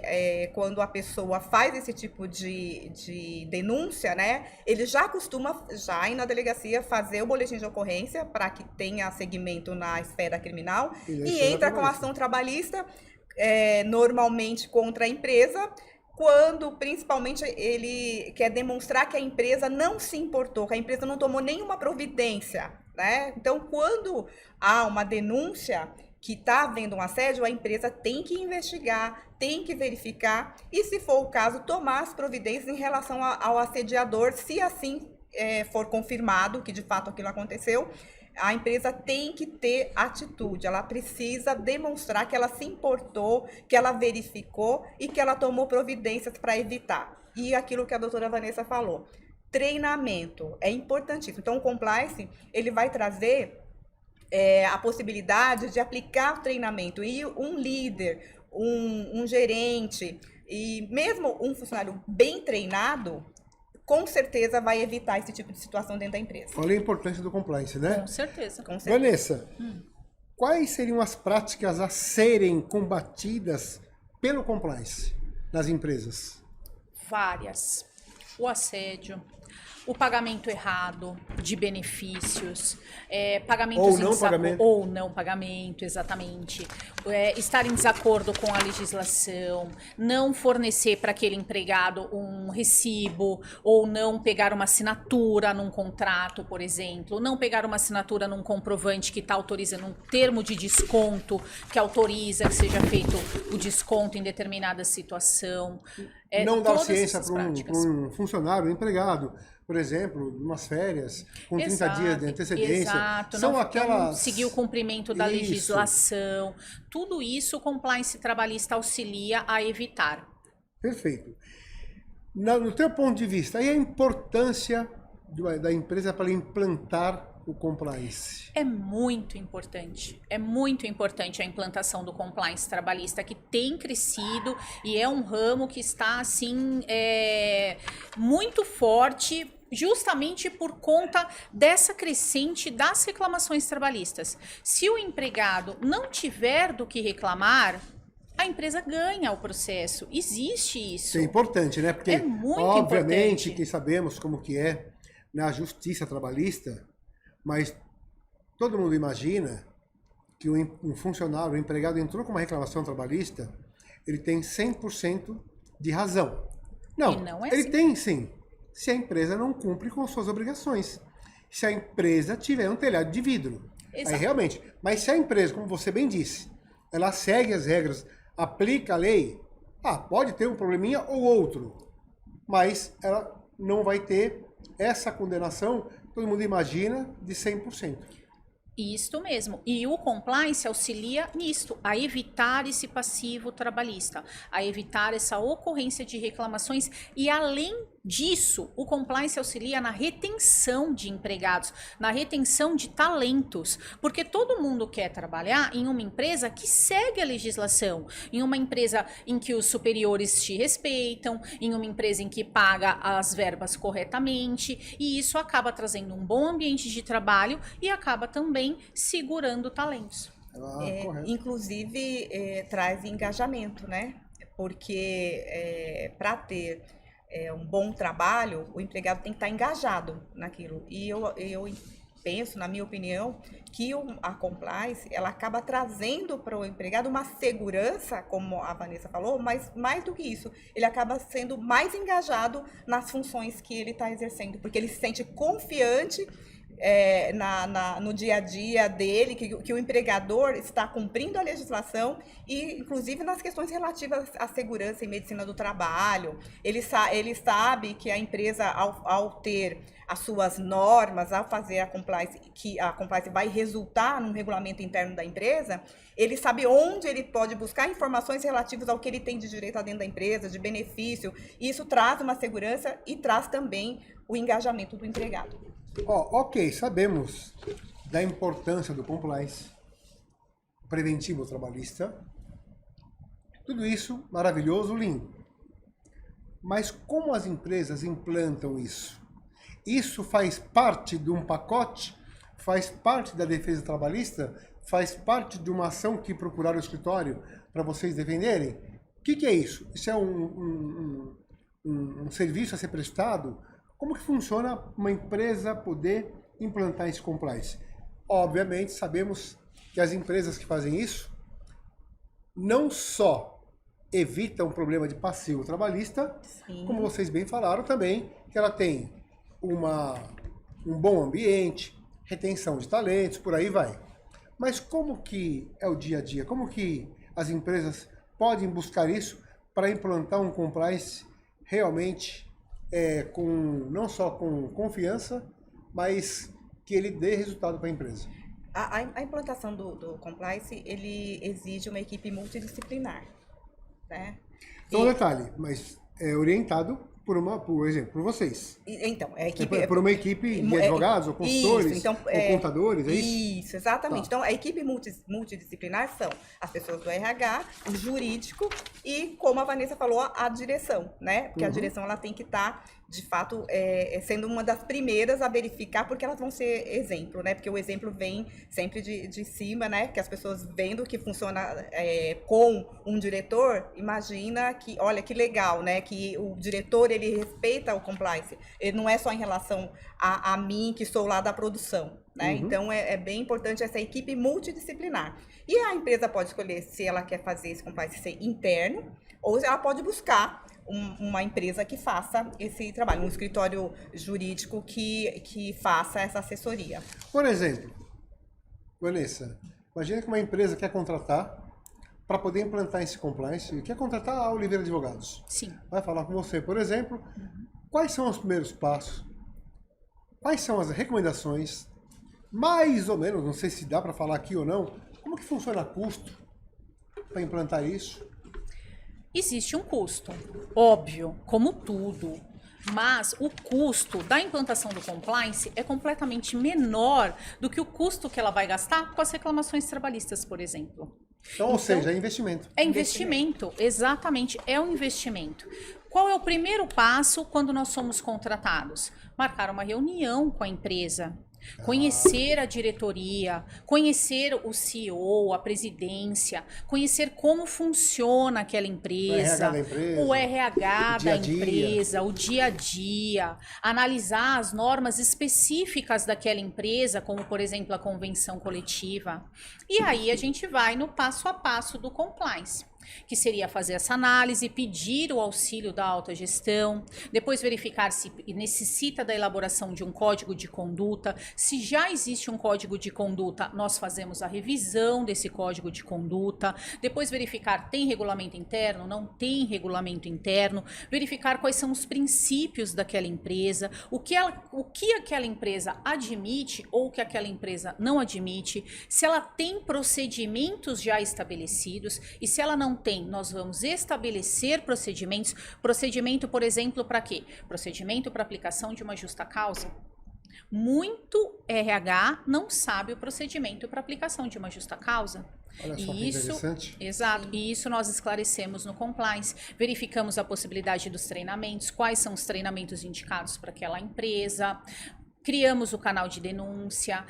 quando a pessoa faz esse tipo de denúncia, né, ele já costuma, ir na delegacia, fazer o boletim de ocorrência para que tenha segmento na esfera criminal e entra com a ação trabalhista, normalmente contra a empresa, quando principalmente ele quer demonstrar que a empresa não se importou, que a empresa não tomou nenhuma providência, né? Então, quando há uma denúncia que está havendo um assédio, a empresa tem que investigar, tem que verificar e, se for o caso, tomar as providências em relação ao assediador, se assim for confirmado que de fato aquilo aconteceu. A empresa tem que ter atitude, ela precisa demonstrar que ela se importou, que ela verificou e que ela tomou providências para evitar. E aquilo que a doutora Vanessa falou, treinamento é importantíssimo. Então, o compliance, ele vai trazer a possibilidade de aplicar treinamento e um líder, um gerente, E mesmo um funcionário bem treinado, com certeza vai evitar esse tipo de situação dentro da empresa. Olha a importância do compliance, né? Com certeza. Com certeza. Vanessa, quais seriam as práticas a serem combatidas pelo compliance nas empresas? Várias. O assédio, o pagamento errado de benefícios, pagamentos ou não pagamento, exatamente. Estar em desacordo com a legislação, não fornecer para aquele empregado um recibo, ou não pegar uma assinatura num contrato, por exemplo, não pegar uma assinatura num comprovante que está autorizando um termo de desconto que autoriza que seja feito o desconto em determinada situação. Não dar ciência para um funcionário, um empregado, por exemplo, umas férias, com 30 dias de antecedência. Exato, São não seguir o cumprimento da legislação. Tudo isso o compliance trabalhista auxilia a evitar. Perfeito. No teu ponto de vista, e a importância da empresa para implantar o compliance? É muito importante a implantação do compliance trabalhista, que tem crescido e é um ramo que está assim muito forte, justamente por conta dessa crescente das reclamações trabalhistas. Se o empregado não tiver do que reclamar, a empresa ganha o processo. Existe isso. Isso é importante, né? Porque, é muito obviamente, importante. que sabemos como que é na justiça trabalhista, mas todo mundo imagina que um funcionário, um empregado entrou com uma reclamação trabalhista, ele tem 100% de razão. Não, ele assim. tem sim, se a empresa não cumpre com suas obrigações. Se a empresa tiver um telhado de vidro. Exato. Aí realmente, mas se a empresa, como você bem disse, ela segue as regras, aplica a lei, pode ter um probleminha ou outro, mas ela não vai ter essa condenação, todo mundo imagina, de 100%. Isto mesmo. E o compliance auxilia nisto, a evitar esse passivo trabalhista, a evitar essa ocorrência de reclamações e, além disso, o compliance auxilia na retenção de empregados, na retenção de talentos, porque todo mundo quer trabalhar em uma empresa que segue a legislação, em uma empresa em que os superiores te respeitam, em uma empresa em que paga as verbas corretamente, e isso acaba trazendo um bom ambiente de trabalho e acaba também segurando talentos. Inclusive, traz engajamento, né? Porque para ter um bom trabalho, o empregado tem que estar engajado naquilo. E eu penso, na minha opinião, que a compliance, ela acaba trazendo para o empregado uma segurança, como a Vanessa falou, mas mais do que isso, ele acaba sendo mais engajado nas funções que ele está exercendo, porque ele se sente confiante no dia a dia dele, que o empregador está cumprindo a legislação e, inclusive, nas questões relativas à segurança e medicina do trabalho. Ele sabe que a empresa, ao ter as suas normas, ao fazer a compliance, que a compliance vai resultar num regulamento interno da empresa, ele sabe onde ele pode buscar informações relativas ao que ele tem de direito dentro da empresa, de benefício. E isso traz uma segurança e traz também o engajamento do empregado. Ok, sabemos da importância do compliance preventivo trabalhista. Tudo isso maravilhoso, lindo. Mas como as empresas implantam isso? Isso faz parte de um pacote? Faz parte da defesa trabalhista? Faz parte de uma ação que procuraram o escritório para vocês defenderem? O que é isso? Isso é um serviço a ser prestado? Como que funciona uma empresa poder implantar esse compliance? Obviamente, sabemos que as empresas que fazem isso não só evitam o problema de passivo trabalhista, sim, como vocês bem falaram também, que ela tem um bom ambiente, retenção de talentos, por aí vai. Mas como que é o dia a dia? Como que as empresas podem buscar isso para implantar um compliance realmente não só com confiança, mas que ele dê resultado para a empresa? A implantação do compliance, ele exige uma equipe multidisciplinar, né? Então, detalhe, mas é orientado por exemplo, por vocês. Então, a equipe... Por uma equipe de advogados, ou consultores, isso, então, ou contadores, é isso? Isso, exatamente. Tá. Então, a equipe multidisciplinar são as pessoas do RH, o jurídico e, como a Vanessa falou, a direção, né? Porque a direção ela tem que estar, de fato, sendo uma das primeiras a verificar, porque elas vão ser exemplo, né? Porque o exemplo vem sempre de cima, né? Que as pessoas vendo que funciona com um diretor, imagina que, olha, que legal, né? Que o diretor, ele respeita o compliance. Ele não é só em relação a mim, que sou lá da produção, né? Então, é bem importante essa equipe multidisciplinar. E a empresa pode escolher se ela quer fazer esse compliance ser interno, ou ela pode buscar uma empresa que faça esse trabalho, um escritório jurídico que faça essa assessoria. Por exemplo, Vanessa, imagina que uma empresa quer contratar para poder implantar esse compliance, quer contratar a Oliveira Advogados. Sim. Vai falar com você, por exemplo, quais são os primeiros passos, quais são as recomendações, mais ou menos, não sei se dá para falar aqui ou não, como que funciona custo para implantar isso? Existe um custo, óbvio, como tudo. Mas o custo da implantação do compliance é completamente menor do que o custo que ela vai gastar com as reclamações trabalhistas, por exemplo. Então, ou seja, é investimento. É investimento, exatamente, é um investimento. Qual é o primeiro passo quando nós somos contratados? Marcar uma reunião com a empresa. Conhecer a diretoria, conhecer o CEO, a presidência, conhecer como funciona aquela empresa, o RH da empresa, o dia a dia, analisar as normas específicas daquela empresa, como por exemplo a convenção coletiva. E aí a gente vai no passo a passo do compliance, que seria fazer essa análise, pedir o auxílio da autogestão, depois verificar se necessita da elaboração de um código de conduta. Se já existe um código de conduta, nós fazemos a revisão desse código de conduta, depois verificar tem regulamento interno, não tem regulamento interno, verificar quais são os princípios daquela empresa, o que aquela empresa admite ou o que aquela empresa não admite, se ela tem procedimentos já estabelecidos e se ela não tem, nós vamos estabelecer procedimentos. Procedimento, por exemplo, para quê? Procedimento para aplicação de uma justa causa. Muito RH não sabe o procedimento para aplicação de uma justa causa. Olha só que isso, interessante. exato, e isso nós esclarecemos no compliance, verificamos a possibilidade dos treinamentos, quais são os treinamentos indicados para aquela empresa, criamos o canal de denúncia.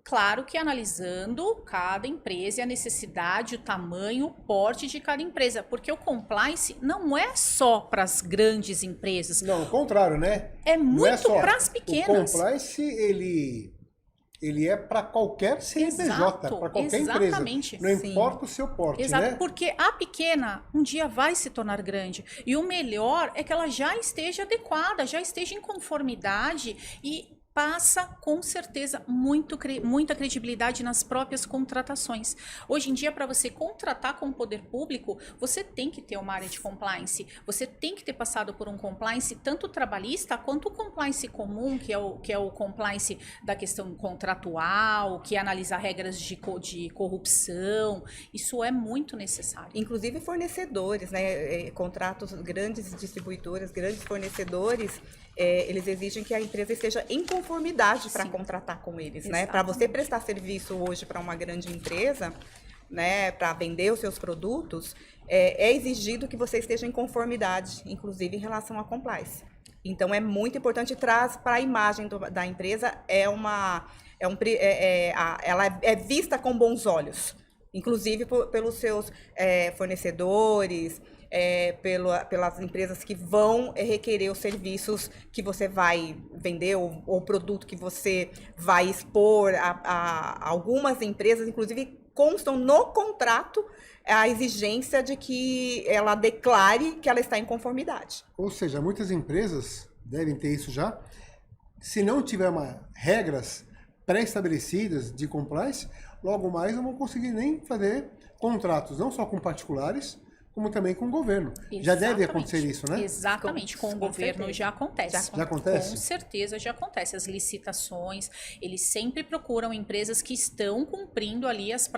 Claro que analisando cada empresa e a necessidade, o tamanho, o porte de cada empresa, porque o compliance não é só para as grandes empresas. Não, o contrário, né? É muito para as pequenas. O compliance, ele é para qualquer CNPJ, para qualquer exatamente, empresa. Não importa o seu porte, exato, né? porque a pequena um dia vai se tornar grande. E o melhor é que ela já esteja adequada, já esteja em conformidade e passa com certeza muita credibilidade nas próprias contratações. Hoje em dia, para você contratar com o poder público, você tem que ter uma área de compliance, você tem que ter passado por um compliance tanto trabalhista quanto o compliance comum, que é o compliance da questão contratual, que é analisar regras de corrupção. Isso é muito necessário. Inclusive fornecedores, né? Contratos, grandes distribuidoras, grandes fornecedores, eles exigem que a empresa esteja em conformidade para contratar com eles, né? Para você prestar serviço hoje para uma grande empresa, né? Para vender os seus produtos, é exigido que você esteja em conformidade, inclusive em relação à compliance. Então é muito importante, traz para a imagem da empresa, ela é vista com bons olhos, inclusive pelos seus fornecedores, pelas empresas que vão requerer os serviços que você vai vender ou o produto que você vai expor. Algumas empresas, inclusive, constam no contrato a exigência de que ela declare que ela está em conformidade. Ou seja, muitas empresas devem ter isso já. Se não tiver regras pré-estabelecidas de compliance, logo mais não vão conseguir nem fazer contratos, não só com particulares, como também com o governo. Já deve acontecer isso, né? Exatamente, com o governo certeza. já acontece. Já acontece? Com certeza já acontece. As licitações, eles sempre procuram empresas que estão cumprindo ali as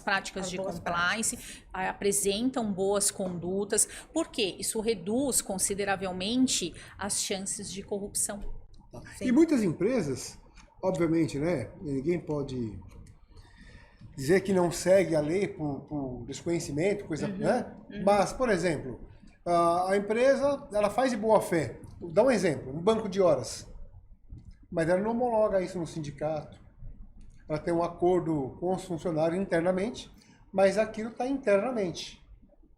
práticas de compliance, apresentam boas condutas, porque isso reduz consideravelmente as chances de corrupção. E muitas empresas, obviamente, né? Ninguém pode dizer que não segue a lei por desconhecimento, coisa, né? Mas, por exemplo, a empresa, ela faz de boa fé. Dá um exemplo, um banco de horas. Mas ela não homologa isso no sindicato. Ela tem um acordo com os funcionários internamente, mas aquilo está internamente.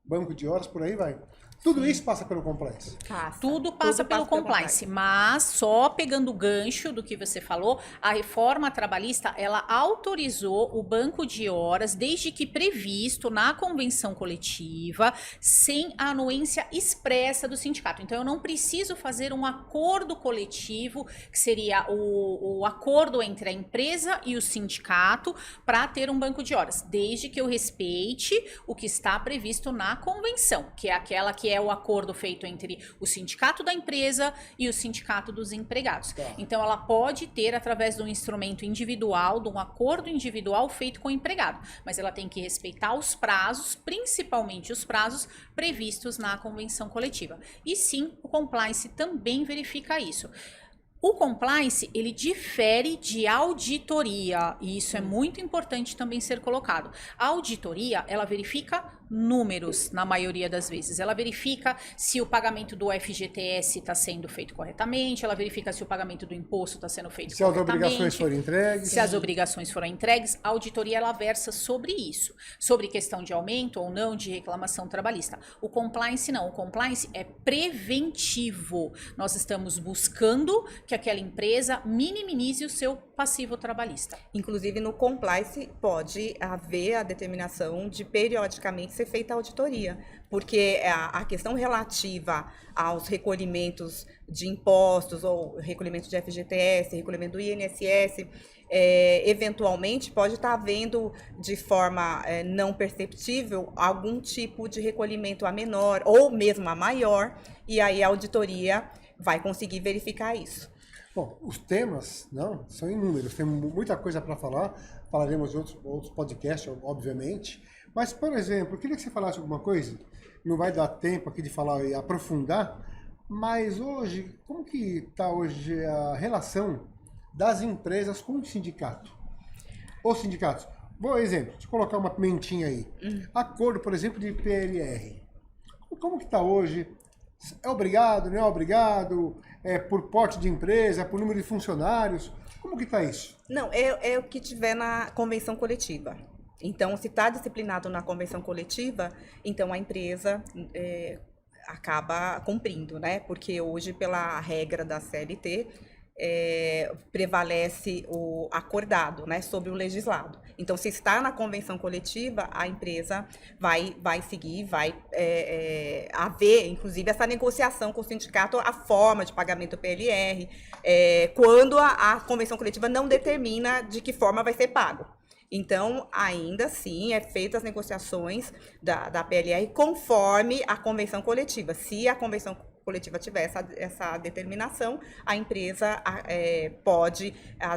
Banco de horas, por aí vai. Tudo isso passa pelo compliance. Tudo passa pelo compliance, mas só pegando o gancho do que você falou, a reforma trabalhista, ela autorizou o banco de horas, desde que previsto na convenção coletiva, sem a anuência expressa do sindicato. Então, eu não preciso fazer um acordo coletivo, que seria o acordo entre a empresa e o sindicato, para ter um banco de horas, desde que eu respeite o que está previsto na convenção, que é aquela que é o acordo feito entre o sindicato da empresa e o sindicato dos empregados. Então, ela pode ter, através de um instrumento individual, de um acordo individual feito com o empregado, mas ela tem que respeitar os prazos, principalmente os prazos previstos na convenção coletiva. E sim, o compliance também verifica isso. O compliance, ele difere de auditoria, e isso é muito importante também ser colocado. A auditoria, ela verifica números, na maioria das vezes. Ela verifica se o pagamento do FGTS está sendo feito corretamente, ela verifica se o pagamento do imposto está sendo feito corretamente. Se as obrigações forem entregues. Se as obrigações foram entregues, a auditoria, ela versa sobre isso. Sobre questão de aumento ou não de reclamação trabalhista. O compliance não. O compliance é preventivo. Nós estamos buscando que aquela empresa minimize o seu passivo trabalhista. Inclusive, no compliance pode haver a determinação de periodicamente ser feita a auditoria, porque a questão relativa aos recolhimentos de impostos ou recolhimento de FGTS, recolhimento do INSS, eventualmente pode estar havendo de forma não perceptível algum tipo de recolhimento a menor ou mesmo a maior, e aí a auditoria vai conseguir verificar isso. Bom, os temas não são inúmeros, tem muita coisa para falar, falaremos de outros podcasts, obviamente, mas, por exemplo, eu queria que você falasse alguma coisa, não vai dar tempo aqui de falar e aprofundar, mas hoje, como que está hoje a relação das empresas com o sindicato? Os sindicatos, bom exemplo, deixa eu colocar uma pimentinha aí, acordo, por exemplo, de PLR, como que está hoje? É obrigado, não é obrigado? É por porte de empresa, é por número de funcionários? Como que está isso? Não, é o que tiver na convenção coletiva. Então, se está disciplinado na convenção coletiva, então a empresa acaba cumprindo, né? Porque hoje, pela regra da CLT, prevalece o acordado, né, sobre o legislado. Então, se está na convenção coletiva, a empresa vai seguir, vai haver, inclusive, essa negociação com o sindicato, a forma de pagamento do PLR, quando a convenção coletiva não determina de que forma vai ser pago. Então, ainda assim, feitas as negociações da PLR conforme a convenção coletiva. Se a convenção coletiva tiver essa determinação, a empresa pode,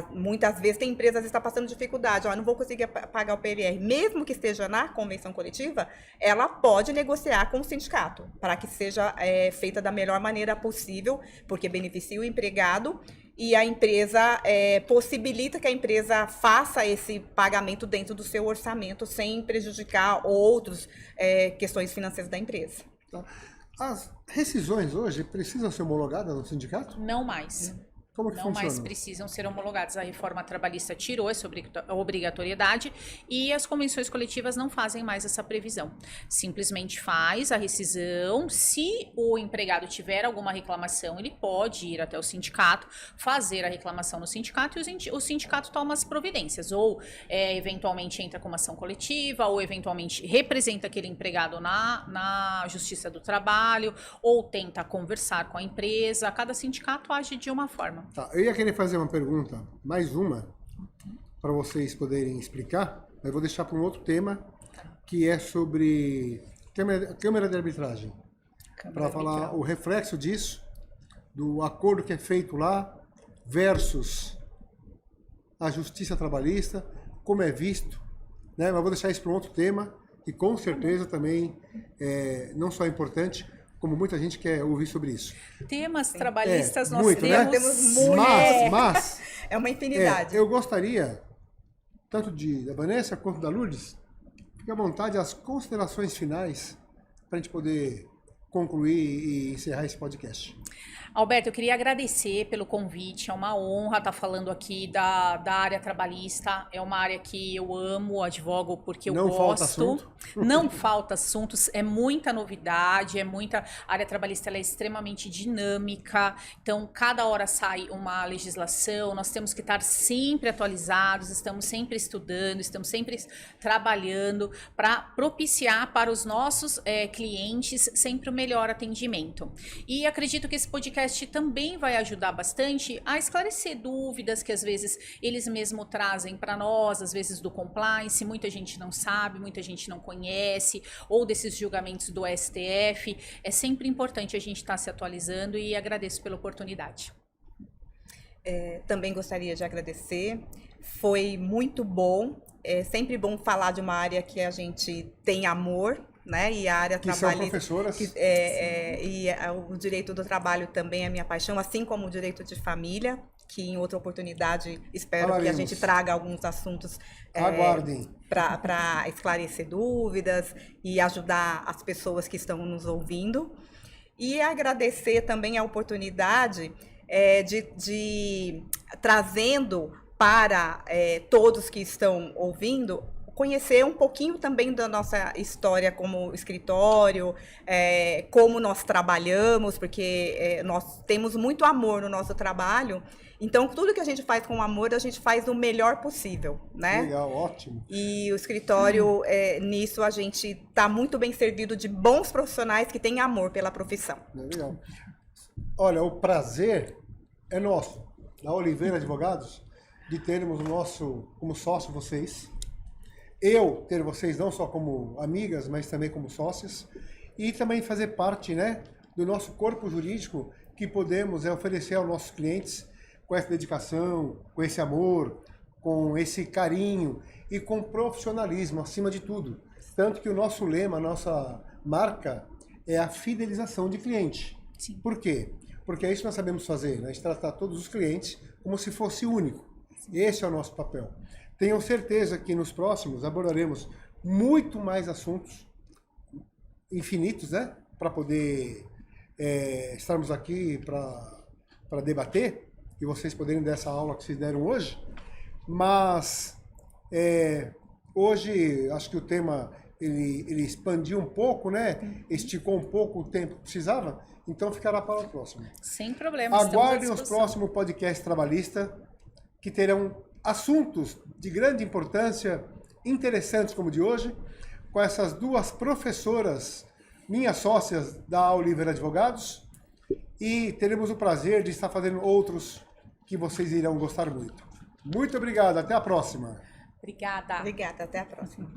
muitas vezes tem empresas que estão passando dificuldade, não vou conseguir pagar o PLR, mesmo que esteja na convenção coletiva, ela pode negociar com o sindicato, para que seja feita da melhor maneira possível, porque beneficia o empregado, e a empresa possibilita que a empresa faça esse pagamento dentro do seu orçamento, sem prejudicar outras questões financeiras da empresa. As rescisões hoje precisam ser homologadas no sindicato? Não mais. Como que não funciona? mais precisam ser homologados. A reforma trabalhista tirou essa obrigatoriedade e as convenções coletivas não fazem mais essa previsão. Simplesmente faz a rescisão. Se o empregado tiver alguma reclamação, ele pode ir até o sindicato, fazer a reclamação no sindicato e o sindicato toma as providências. Ou eventualmente entra com uma ação coletiva, ou eventualmente representa aquele empregado na Justiça do Trabalho, ou tenta conversar com a empresa. Cada sindicato age de uma forma. Tá, eu ia querer fazer uma pergunta, mais uma, para vocês poderem explicar, mas vou deixar para um outro tema, que é sobre Câmara de Arbitragem, para falar o reflexo disso, do acordo que é feito lá versus a justiça trabalhista, como é visto, né? Mas vou deixar isso para um outro tema, e com certeza também não só é importante, como muita gente quer ouvir sobre isso. Temas trabalhistas nós muito, temos, né? temos muito. Mas É uma infinidade. eu gostaria, tanto da Vanessa quanto da Lourdes, fique à vontade as considerações finais para a gente poder concluir e encerrar esse podcast. Alberto, eu queria agradecer pelo convite, é uma honra estar falando aqui da área trabalhista, é uma área que eu amo, advogo porque eu Não gosto. falta assunto. Não falta assuntos, é muita novidade, a área trabalhista ela é extremamente dinâmica, então cada hora sai uma legislação, nós temos que estar sempre atualizados, estamos sempre estudando, estamos sempre trabalhando para propiciar para os nossos clientes sempre o melhor atendimento. E acredito que esse podcast também vai ajudar bastante a esclarecer dúvidas que às vezes eles mesmos trazem para nós, às vezes do compliance, muita gente não sabe, muita gente não conhece, ou desses julgamentos do STF. É sempre importante a gente estar se atualizando e agradeço pela oportunidade. Também gostaria de agradecer, foi muito bom, é sempre bom falar de uma área que a gente tem amor, né? E a área trabalhista, são professoras. O direito do trabalho também é minha paixão, assim como o direito de família, que em outra oportunidade espero que a gente traga alguns assuntos para esclarecer dúvidas e ajudar as pessoas que estão nos ouvindo. E agradecer também a oportunidade de trazendo para todos que estão ouvindo, conhecer um pouquinho também da nossa história como escritório, como nós trabalhamos, porque nós temos muito amor no nosso trabalho, então tudo que a gente faz com amor, a gente faz o melhor possível, né? Legal, ótimo. E o escritório, nisso a gente está muito bem servido de bons profissionais que têm amor pela profissão. Legal. Olha, o prazer é nosso, da Oliveira Advogados, de termos como sócio vocês. Eu ter vocês não só como amigas, mas também como sócias, e também fazer parte, né, do nosso corpo jurídico que podemos oferecer aos nossos clientes com essa dedicação, com esse amor, com esse carinho e com profissionalismo acima de tudo. Tanto que o nosso lema, a nossa marca é a fidelização de cliente. Sim. Por quê? Porque é isso que nós sabemos fazer, né? A gente tratar todos os clientes como se fosse único. Esse é o nosso papel. Tenho certeza que nos próximos abordaremos muito mais assuntos infinitos, né? Para poder estarmos aqui para debater e vocês poderem dar essa aula que vocês deram hoje. Mas hoje acho que o tema ele expandiu um pouco, né? Esticou um pouco o tempo que precisava, então ficará para o próximo. Sem problema. Aguardem os próximos podcasts trabalhistas que terão assuntos de grande importância, interessantes como o de hoje, com essas duas professoras, minhas sócias da Oliveira Advogados, e teremos o prazer de estar fazendo outros que vocês irão gostar muito. Muito obrigado, até a próxima. Obrigada. Obrigada, até a próxima.